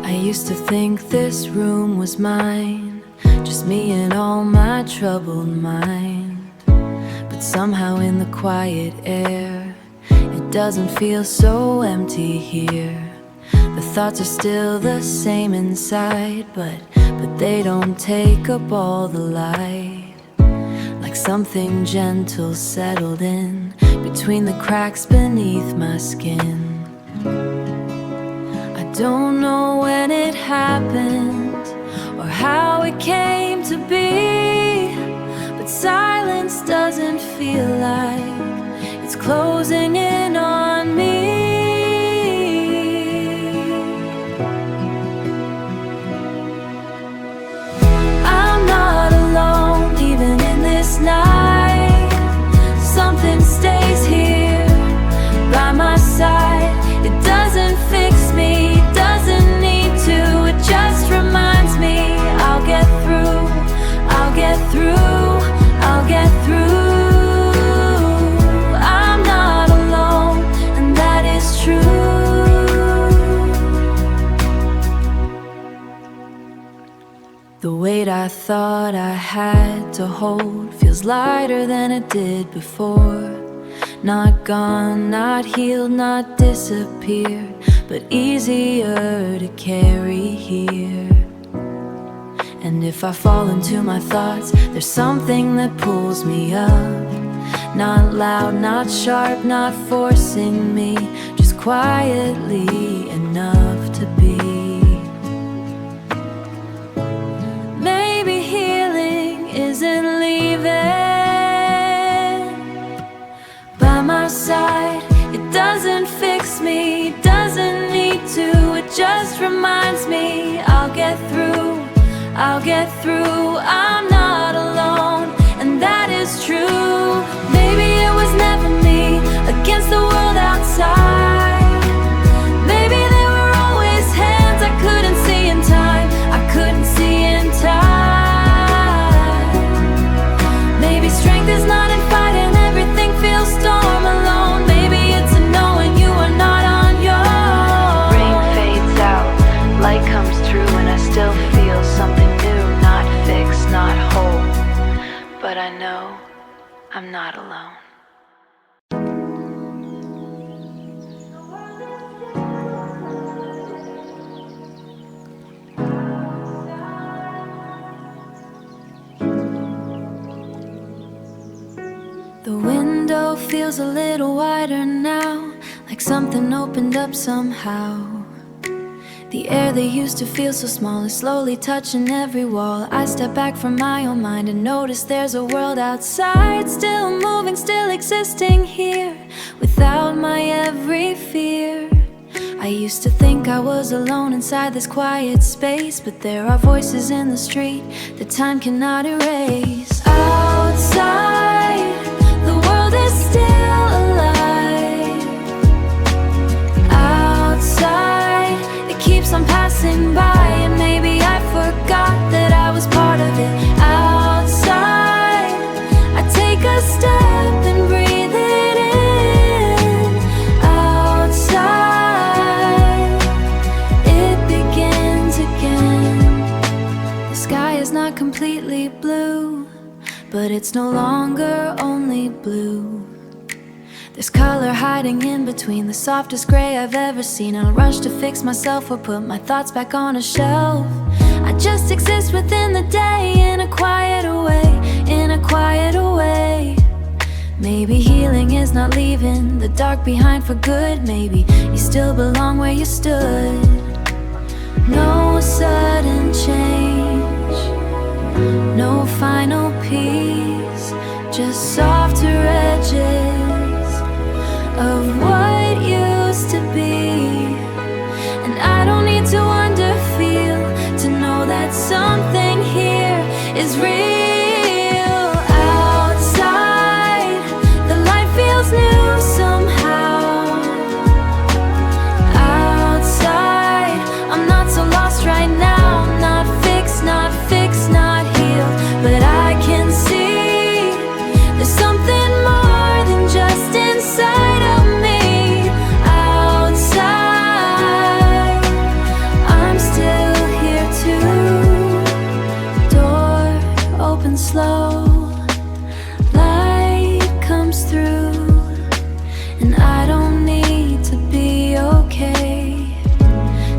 I used to think this room was mine, just me and all my troubled mind. But somehow in the quiet air, it doesn't feel so empty here. The thoughts are still the same inside, but they don't take up all the light. Like something gentle settled in between the cracks beneath my skin. I don't know when it happened or how it came to be, but silence doesn't feel like it's closing in on me. I'm not alone, even in this night. Something stays here by my side. It doesn't fix me, doesn't need to. It just reminds me I'll get through, I'll get through, I'll get through. I'm not alone, and that is true. The weight I thought I had to hold feels lighter than it did before. Not gone, not healed, not disappeared, but easier to carry here. And if I fall into my thoughts, there's something that pulls me up. Not loud, not sharp, not forcing me, just quietly enough to be. Maybe healing isn't leaving by my side. It doesn't fix me, doesn't need to. It just reminds me I'll get through, I'll get through. I'm not alone, and that is true. Maybe it was never me against the world outside. Maybe there were always hands I couldn't see in time, I couldn't see in time. Maybe strength is not in fighting, everything feels storm alone. Maybe it's a knowing you are not on your own. Rain fades out, light comes through, and I still feel something new, not fixed, not whole. But I know I'm not alone. The window feels a little wider now, like something opened up somehow. The air that used to feel so small is slowly touching every wall. I step back from my own mind and notice there's a world outside, still moving, still existing here, without my every fear. I used to think I was alone inside this quiet space, but there are voices in the street that time cannot erase. Outside world is still alive. Outside, it keeps on passing by, and maybe I forgot that I was part of it. Outside, I take a step and breathe it in. Outside, it begins again. The sky is not completely blue, but it's no longer only blue. There's color hiding in between, the softest gray I've ever seen. I don't rush to fix myself or put my thoughts back on a shelf. I just exist within the day in a quieter way, in a quieter way. Maybe healing is not leaving the dark behind for good. Maybe you still belong where you stood. No sudden change, no final peace, just softer edges of what used to be. And I don't need to wonder, feel, to know that something here is real. Outside, the light feels new somehow. Outside, I'm not so lost right now. Not fixed, not fixed, not healed, but I can see there's something more than just inside of me. Outside, I'm still here too. Door opens slow, light comes through, and I don't need to be okay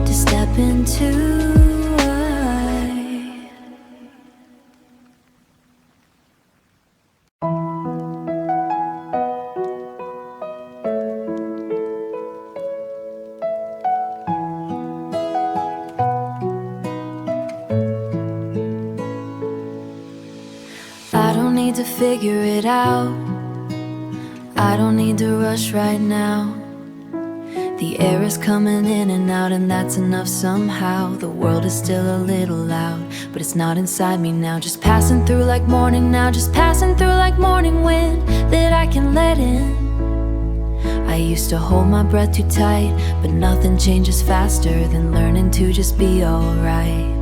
to step into. I don't need to figure it out. I don't need to rush right now. The air is coming in and out, and that's enough somehow. The world is still a little loud, but it's not inside me now. Just passing through like morning now, just passing through like morning wind that I can let in. I used to hold my breath too tight, but nothing changes faster than learning to just be alright.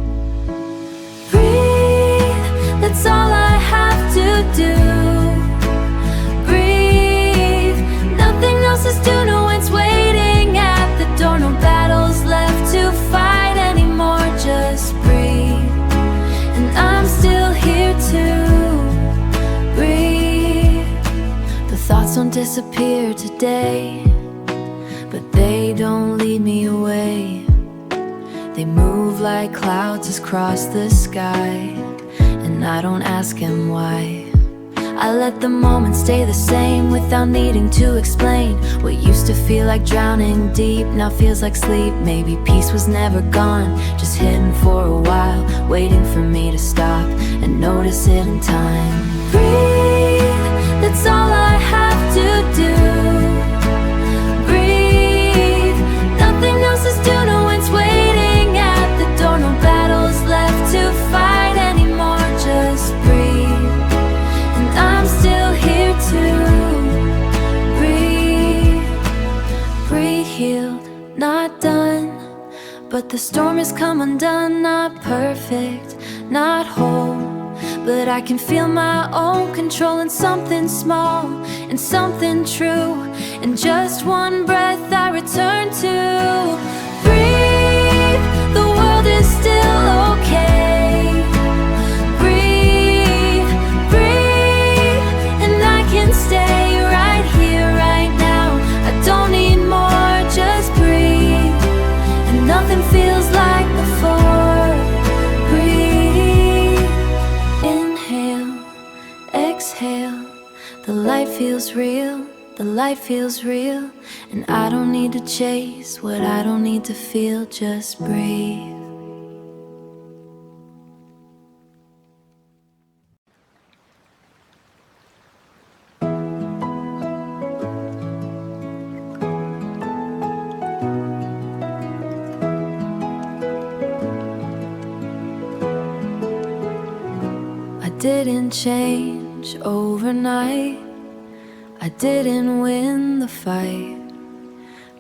Breathe, that's all I have to do. Breathe, nothing else is due, no one's waiting at the door. No battles left to fight anymore, just breathe. And I'm still here too. Breathe, the thoughts don't disappear today, but they don't lead me away. They move like clouds across the sky, and I don't ask him why. I let the moment stay the same without needing to explain. What used to feel like drowning deep now feels like sleep. Maybe peace was never gone, just hidden for a while, waiting for me to stop and notice it in time. Breathe, that's all I have to do. Breathe, nothing else is due, no one's waiting at the door. No battles left to fight anymore, just breathe. And I'm still here too. Breathe, breathe, healed, not done, but the storm has come undone. Not perfect, not whole, but I can feel my own control in something small and something true. And just one breath I return to. Breathe, the world is still okay. Breathe, breathe, and I can stay right here, right now. I don't need more, just breathe. And nothing feels like before. Breathe, inhale, exhale. The light feels real, the light feels real. And I don't need to chase what I don't need to feel, just breathe. I didn't change overnight, I I didn't win the fight,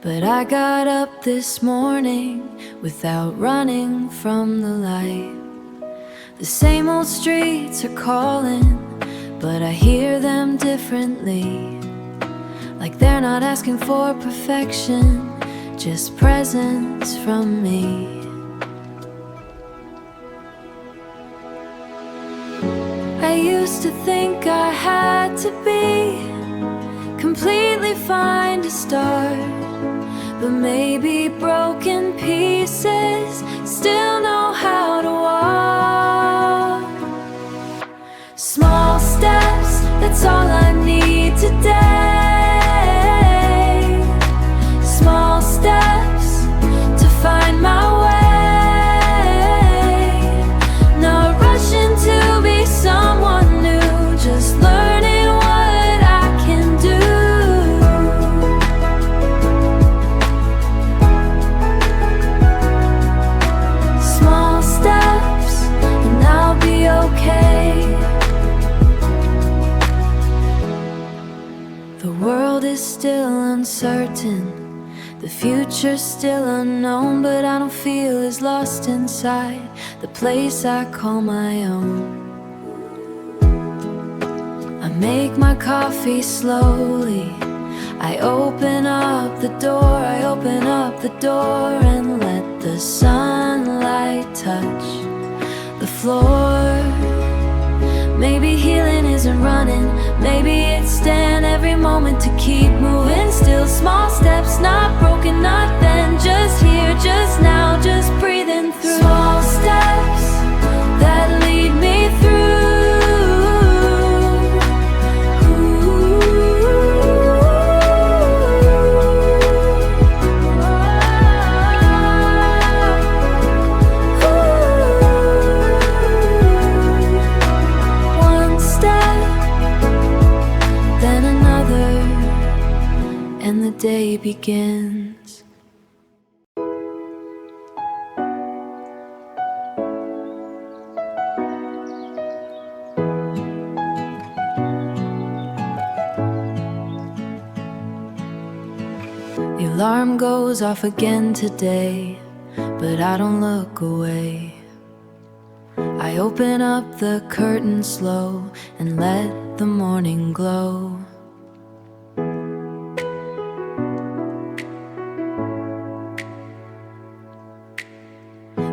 but I got up this morning without running from the light. The same old streets are calling, but I hear them differently. Like they're not asking for perfection, just presence from me. I used to think I had to be completely fine to start, but maybe broken pieces still know how to walk. Small steps, that's all I need today. Small steps to find my way. Not rushing to be someone new, just learning what I can do. Small steps and I'll be okay. The world is still uncertain, the future's still unknown, but I don't feel as lost inside the place I call my own. I make my coffee slowly, I open up the door and let the sunlight touch the floor. Maybe healing isn't running, maybe it's stand every moment to keep moving. Still small steps, not broken, not then, just here, just now, just breathing through. Small steps that lead me through. And the day begins. The alarm goes off again today, but I don't look away. I open up the curtain slow and let the morning glow.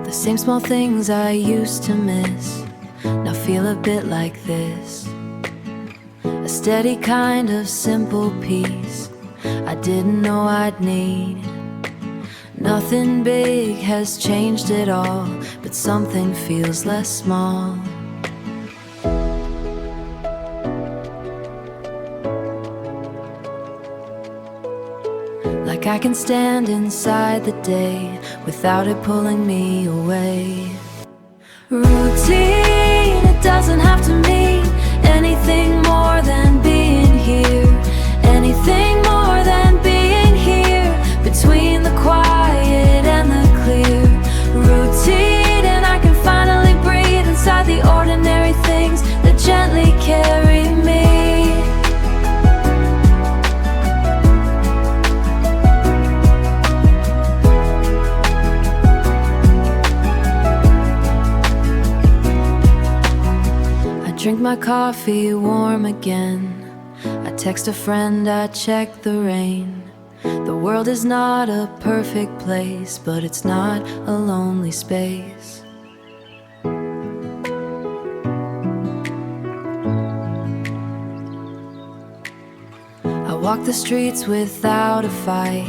The same small things I used to miss now feel a bit like this. A steady kind of simple peace I didn't know I'd need. Nothing big has changed at all, but something feels less small. Like I can stand inside the day without it pulling me away. Routine, it doesn't have to mean anything more than being here. Anything more than being here, between the quiet and the clear. Routine, and I can finally breathe inside the ordinary things that gently carry me. Drink my coffee warm again. I text a friend, I check the rain. The world is not a perfect place, but it's not a lonely space. I walk the streets without a fight,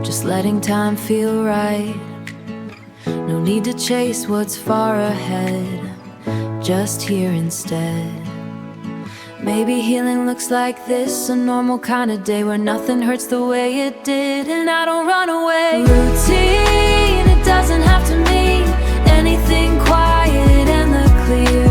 just letting time feel right. No need to chase what's far ahead, just here instead. Maybe healing looks like this, a normal kind of day where nothing hurts the way it did, and I don't run away. Routine, it doesn't have to mean anything quiet and the clear.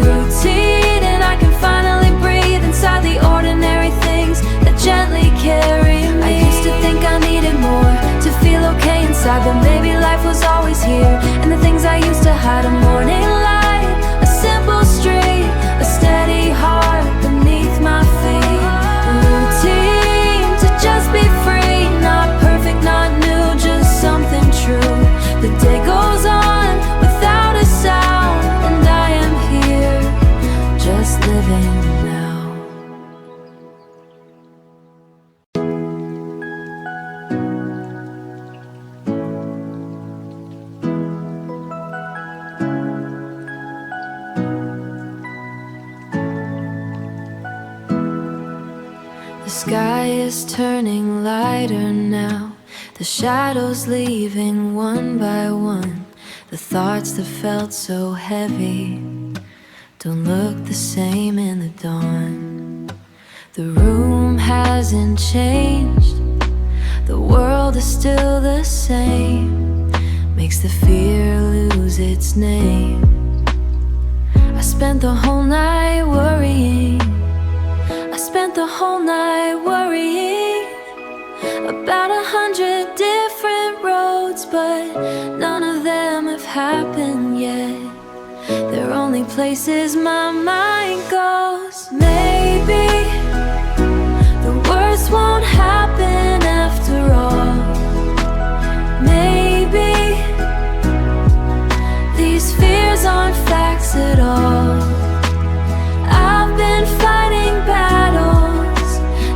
Routine, and I can finally breathe inside the ordinary things that gently carry me. I used to think I needed more to feel okay inside, but maybe life was always here, and the things I used to hide, a morning light, a simple street, a steady heart beneath my feet. sky is turning lighter now. The shadows leaving one by one. The thoughts that felt so heavy don't look the same in the dawn. The room hasn't changed. The world is still the same. Makes the fear lose its name. I spent the whole night worrying. I spent the whole night worrying about 100 different roads, but none of them have happened yet. They're only places my mind goes. Maybe the worst won't happen after all. Maybe these fears aren't facts at all. I've been fighting battles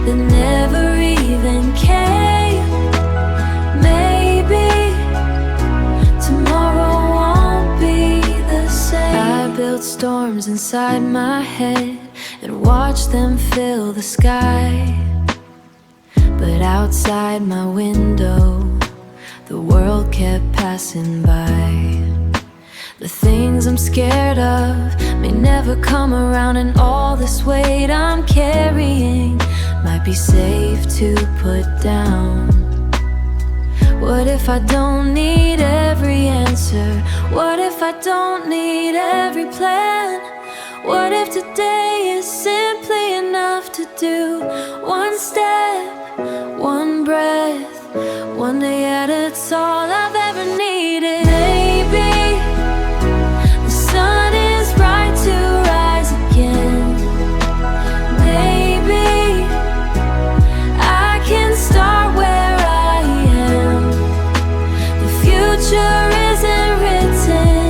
that never even came. Maybe tomorrow won't be the same. I built storms inside my head and watched them fill the sky. But outside my window, the world kept passing by. The things I'm scared of may never come around, and all this weight I'm carrying might be safe to put down. What if I don't need every answer? What if I don't need every plan? What if today is simply enough to do one step, one breath, one day at a time? It's all I've ever needed. Maybe the sun is right to rise again. Maybe I can start where I am. The future isn't written,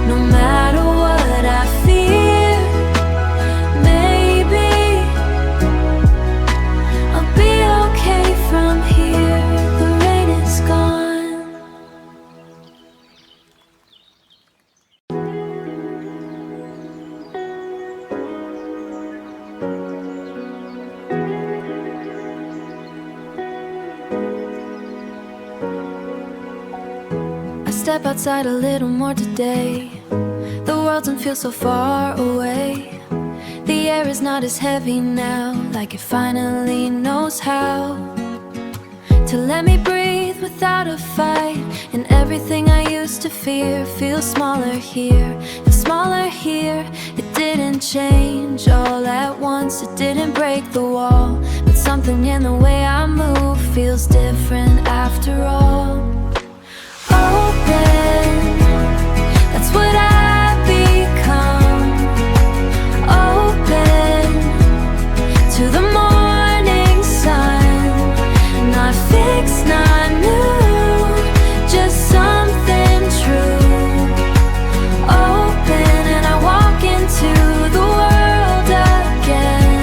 no matter what I fear. Maybe I'll be okay from here. The rain is gone. I step outside a little more today. The world doesn't feel so far away. The air is not as heavy now, like it finally knows how to let me breathe without a fight. And everything I used to fear feels smaller here. It's smaller here. It didn't change all at once. It didn't break the wall, but something in the way I move feels different after all. Open, that's what I've become. Open to the morning sun. Not fixed, not new, just something true. Open and I walk into the world again.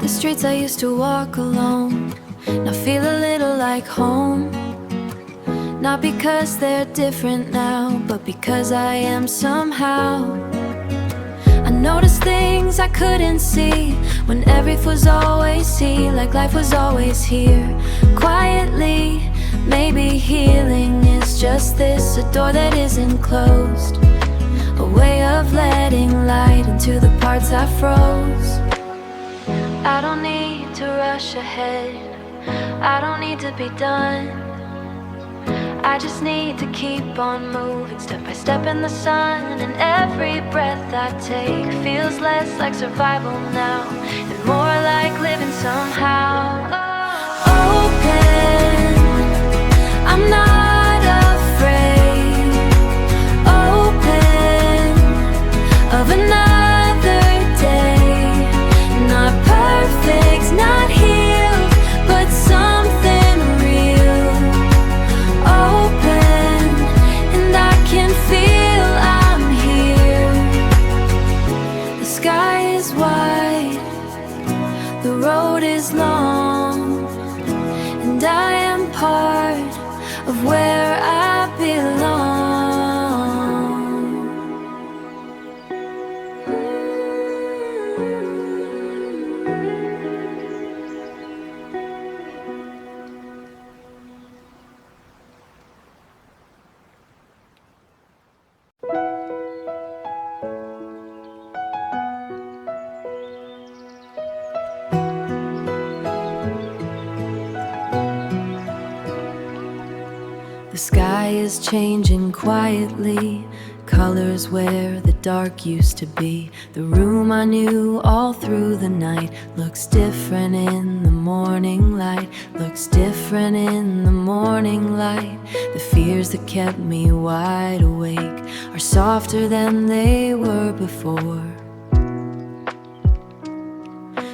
The streets I used to walk alone now feel a little like home. Not because they're different now, but because I am somehow. I noticed things I couldn't see when everything was always here, like life was always here. Quietly, maybe healing is just this, a door that isn't closed, a way of letting light into the parts I froze. I don't need to rush ahead, I don't need to be done. I just need to keep on moving, step by step in the sun. And every breath I take feels less like survival now, and more like living somehow. Open, I'm not afraid. Open of another day. Not perfect, not healed, but something real. Open, and I can feel I'm here. The sky is wide, the road is long, and I am part of where I belong. The sky is changing quietly, colors where the dark used to be. The room I knew all through the night looks different in the morning light, looks different in the morning light. The fears that kept me wide awake are softer than they were before.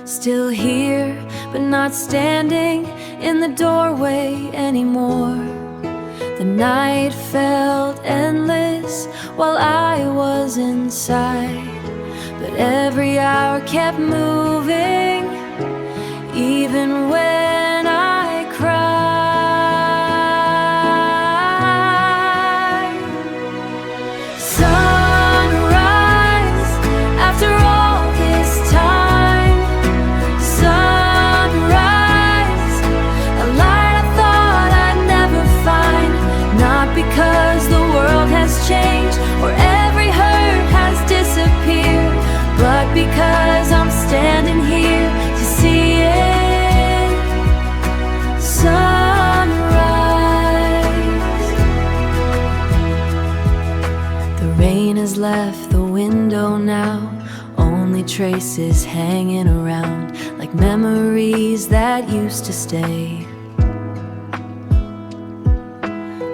Still here, but not standing in the doorway anymore. The night felt endless while I was inside, but every hour kept moving, even when I cried. Sunrise, after all this time. Sunrise, a light I thought I'd never find. Not because the world has changed or every hurt has disappeared, but because I'm standing here to see it. Sunrise. The rain has left the window now, only traces hanging around, like memories that used to stay,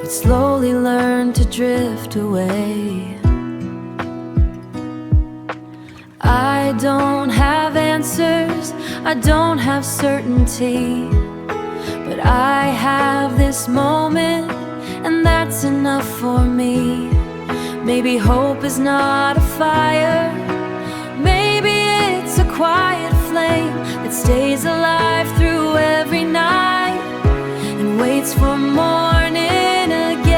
but slowly learn to drift away. I don't have answers, I don't have certainty, but I have this moment, and that's enough for me. Maybe hope is not a fire, maybe it's a quiet flame that stays alive through every night and waits for morning again.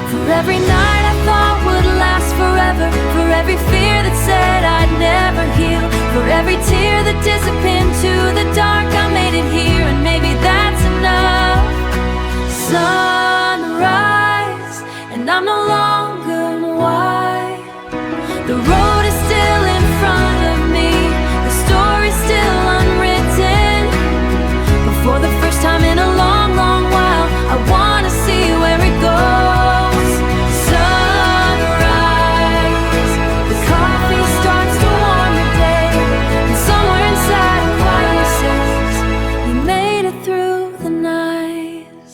For every night I thought would last forever, for every fear that said I'd never heal, for every tear that disappeared into the dark, I made it here, and maybe that's enough. Sunrise, and I'm no longer why. The road is still in front of me, the story's still unwritten, but for the first time in a long, long while, I wanna see where it goes. Sunrise, the coffee starts to warm the day, and somewhere inside a choir says, we made it through the nights.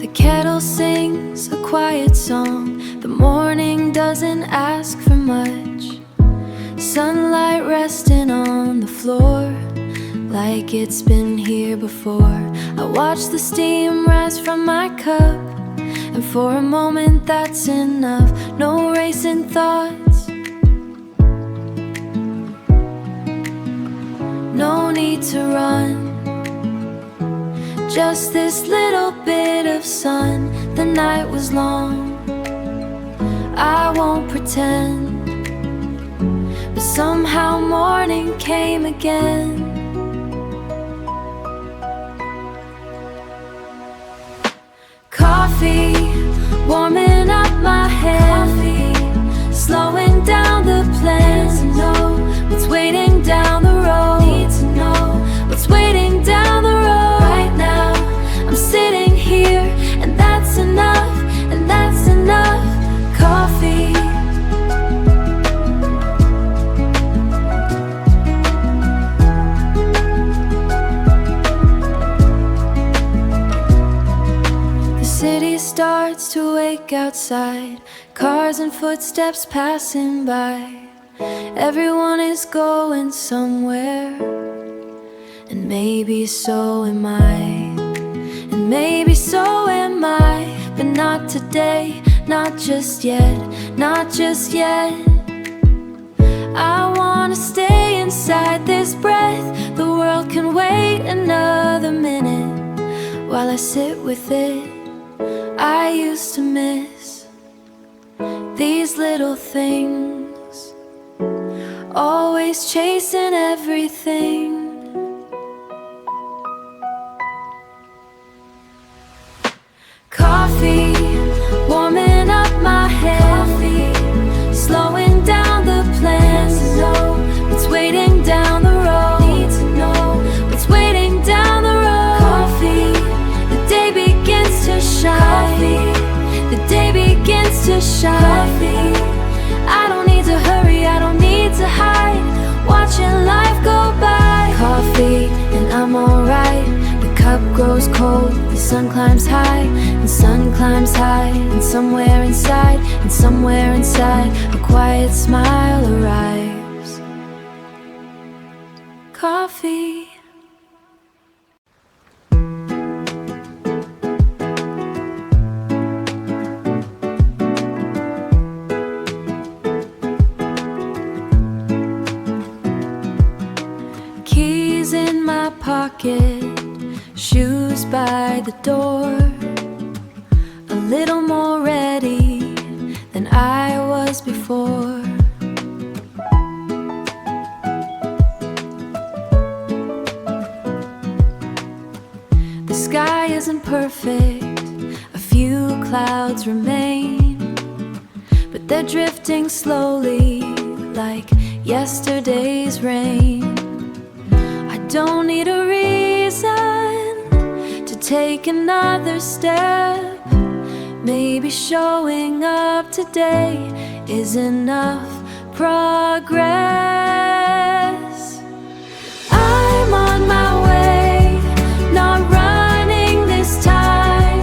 The kettle sings a quiet song, the morning doesn't ask for much. Sunlight resting on the floor, like it's been here before. I watch the steam rise from my cup, and for a moment that's enough. No racing thoughts, no need to run. Just this little bit of sun. The night was long, I won't pretend, but somehow morning came again. Coffee warming up my head, slowing down the plans. To know what's waiting down the road, need to know what's waiting down the road. Right now I'm sitting here, and that's enough, and that's enough. Coffee. The city starts to wake outside, cars and footsteps passing by. Everyone is going somewhere, and maybe so am I. And maybe so am I, but not today, not just yet, not just yet. I wanna stay inside this breath. The world can wait another minute while I sit with it. I used to miss these little things, always chasing everything. shine. Coffee. I don't need to hurry, I don't need to hide. Watching life go by. Coffee, and I'm alright. The cup grows cold, the sun climbs high, and sun climbs high, and somewhere inside, a quiet smile arrives. Coffee. Keys in my pocket, shoes by the door. A little more ready than I was before. The sky isn't perfect, a few clouds remain, but they're drifting slowly like yesterday's rain. I don't need a reason to take another step. Maybe showing up today is enough progress. I'm on my way, not running this time,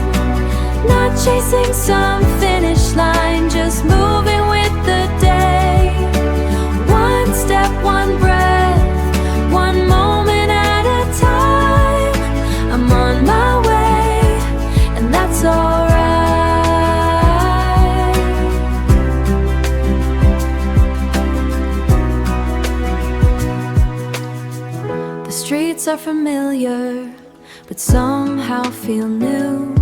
not chasing some finish line, just moving with the day. One step, one breath, one moment at a time. I'm on my way, and that's alright. The streets are familiar, but somehow feel new.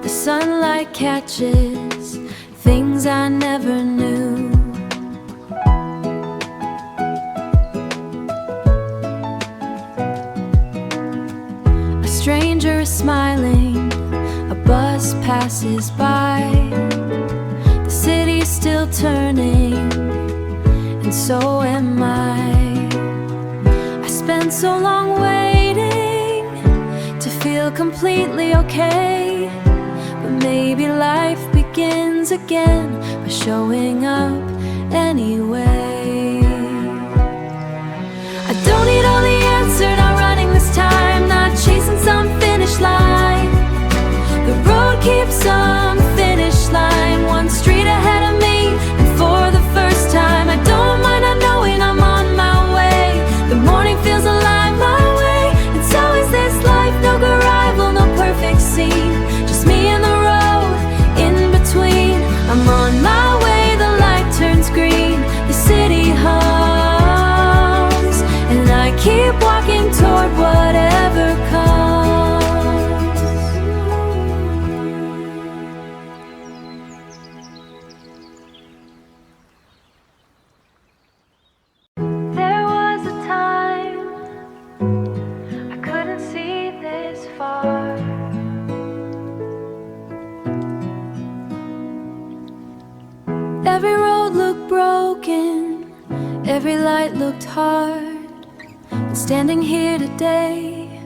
The sunlight catches things I never knew. A stranger is smiling, a bus passes by. The city's still turning, and so am I. I spent so long waiting to feel completely okay, but maybe life begins again by showing up anyway. I don't need all the answer, not running this time, not chasing some finish line. The road keeps on finish line, one street ahead of me, and for the first time I don't mind not knowing I'm on my way. The morning feels alive my way. It's always this life, no good rival, no perfect scene, just me and the road in between. I'm on my way, the light turns green, the city hums, and I keep walking toward whatever comes. There was a time I couldn't see this far. Every road looked broken, every light looked hard. And standing here today,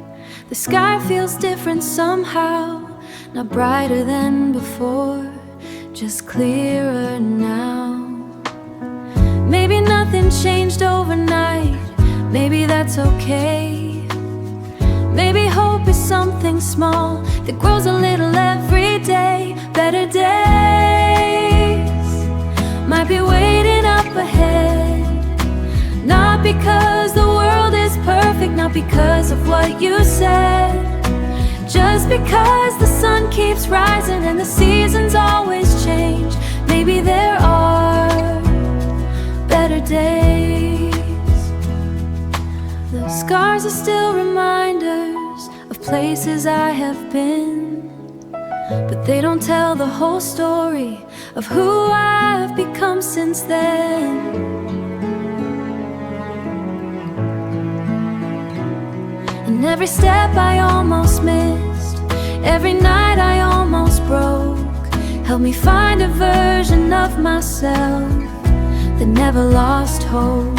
the sky feels different somehow, not brighter than before, just clearer now. Maybe nothing changed overnight, maybe that's okay. Maybe hope is something small that grows a little every day. Better days might be waiting up ahead, not because the world is perfect, not because of what you said, just because the sun keeps rising and the seasons always change. Maybe there are better days. The scars are still reminders of places I have been, but they don't tell the whole story of who I've become since then. And every step I almost missed, every night I almost broke, helped me find a version of myself that never lost hope.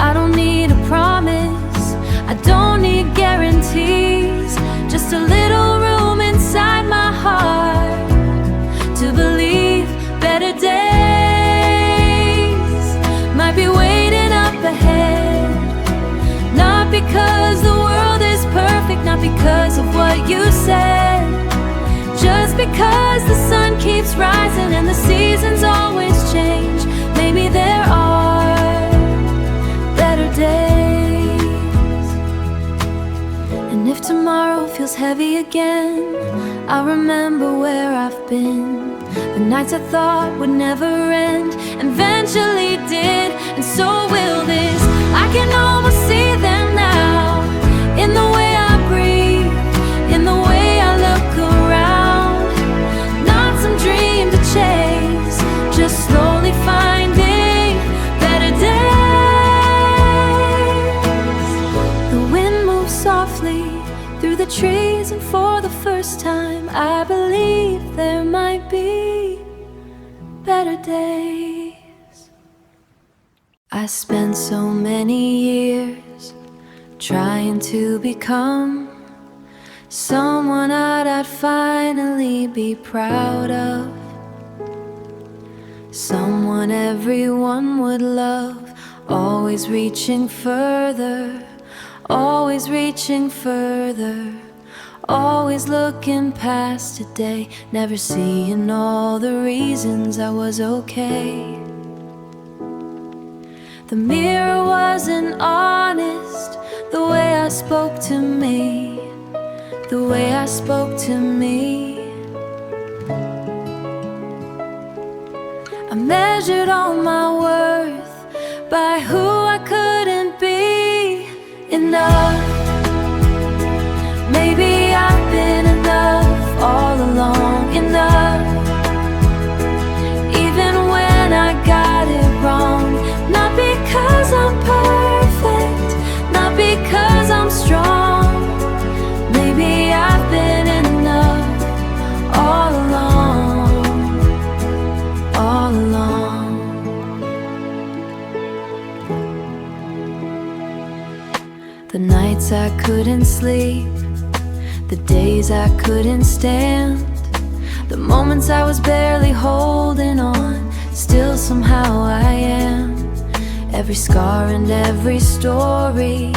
I don't need a promise, I don't need guarantees, just a little room inside my heart to believe because the world is perfect, not because of what you said. Just because the sun keeps rising and the seasons always change. Maybe there are better days. And if tomorrow feels heavy again, I'll remember where I've been. The nights I thought would never end eventually did, and so will this. I can almost see them now, in the way I breathe, in the way I look around. Not some dream to chase, just slowly finding better days. The wind moves softly through the trees, and for the first time I believe there might be better days. I spent so many years trying to become someone I'd finally be proud of, someone everyone would love, always reaching further, always reaching further, always looking past today, never seeing all the reasons I was okay. The mirror wasn't honest, the way I spoke to me, the way I spoke to me. I measured all my worth by who I couldn't be enough. Maybe I've been enough all along, enough. Even when I got it wrong, not because I'm perfect, not because I'm strong. Maybe I've been enough all along, all along. The nights I couldn't sleep, the days I couldn't stand, the moments I was barely holding on, still somehow I am. Every scar and every story,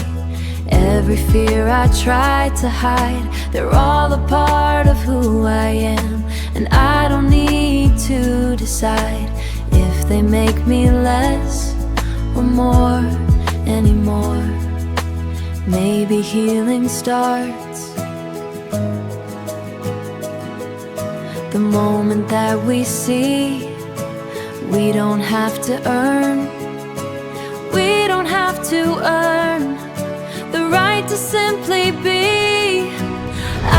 every fear I tried to hide, they're all a part of who I am. And I don't need to decide if they make me less or more anymore. Maybe healing starts the moment that we see we don't have to earn, we don't have to earn the right to simply be.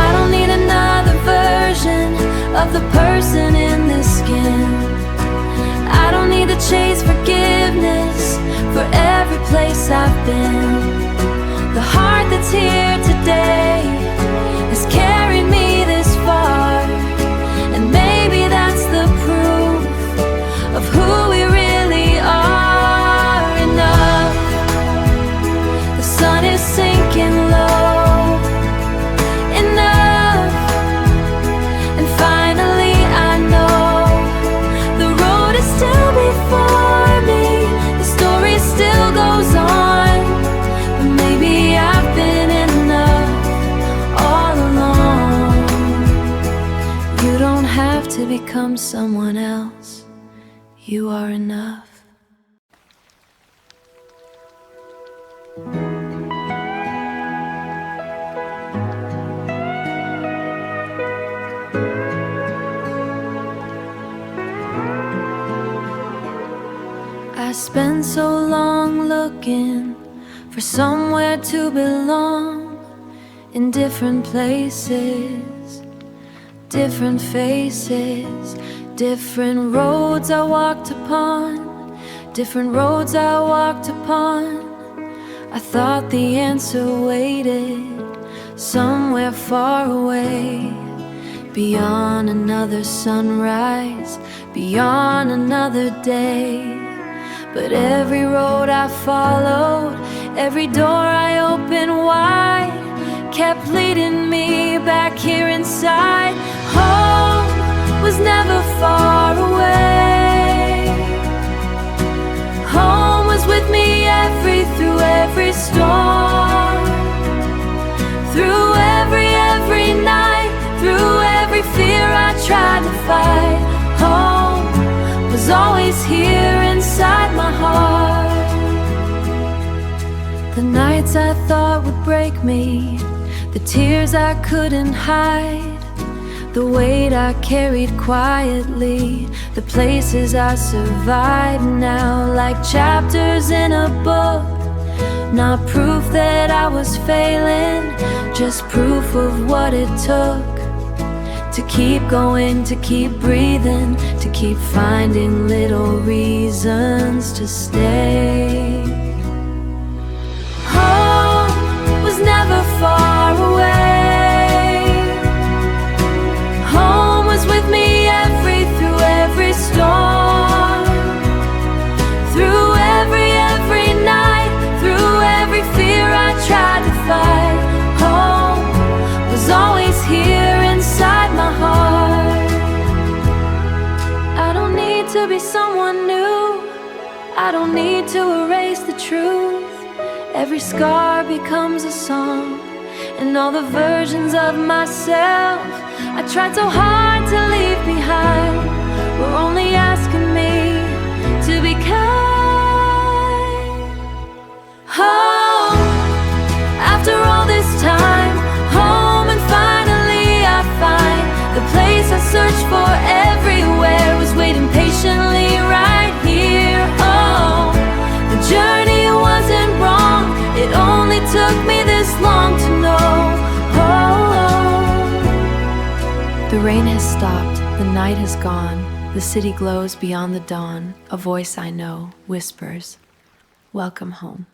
I don't need another version of the person in this skin. I don't need to chase forgiveness for every place I've been. The heart that's here today has carried me this far, and maybe that's the proof of who we really are. Enough. The sun is sinking low. Enough. And finally I know the road is still before me, the story still goes on, but maybe I've been enough all along. You don't have to become someone else, you are enough. I spent so long looking for somewhere to belong, in different places, different faces, different roads I walked upon, different roads I walked upon. I thought the answer waited somewhere far away, beyond another sunrise, beyond another day. But every road I followed, every door I opened wide, kept leading me back here inside. Home was never far away. Home was with me through every storm. I thought would break me, the tears I couldn't hide, the weight I carried quietly, the places I survived now, like chapters in a book. Not proof that I was failing, just proof of what it took to keep going, to keep breathing, to keep finding little reasons to stay. Home was never far away. Home was with me through every storm, through every night, through every fear I tried to fight. Home was always here inside my heart. I don't need to be someone new, I don't need to erase the truth. Every scar becomes a song, and all the versions of myself I tried so hard to leave behind were only asking me to be kind. Home, after all this time, home, and finally I find the place I searched for everywhere was waiting patiently right here. Oh, the journey wasn't wrong, it only took me this long to know. The rain has stopped, the night has gone, the city glows beyond the dawn. A voice I know whispers, "Welcome home."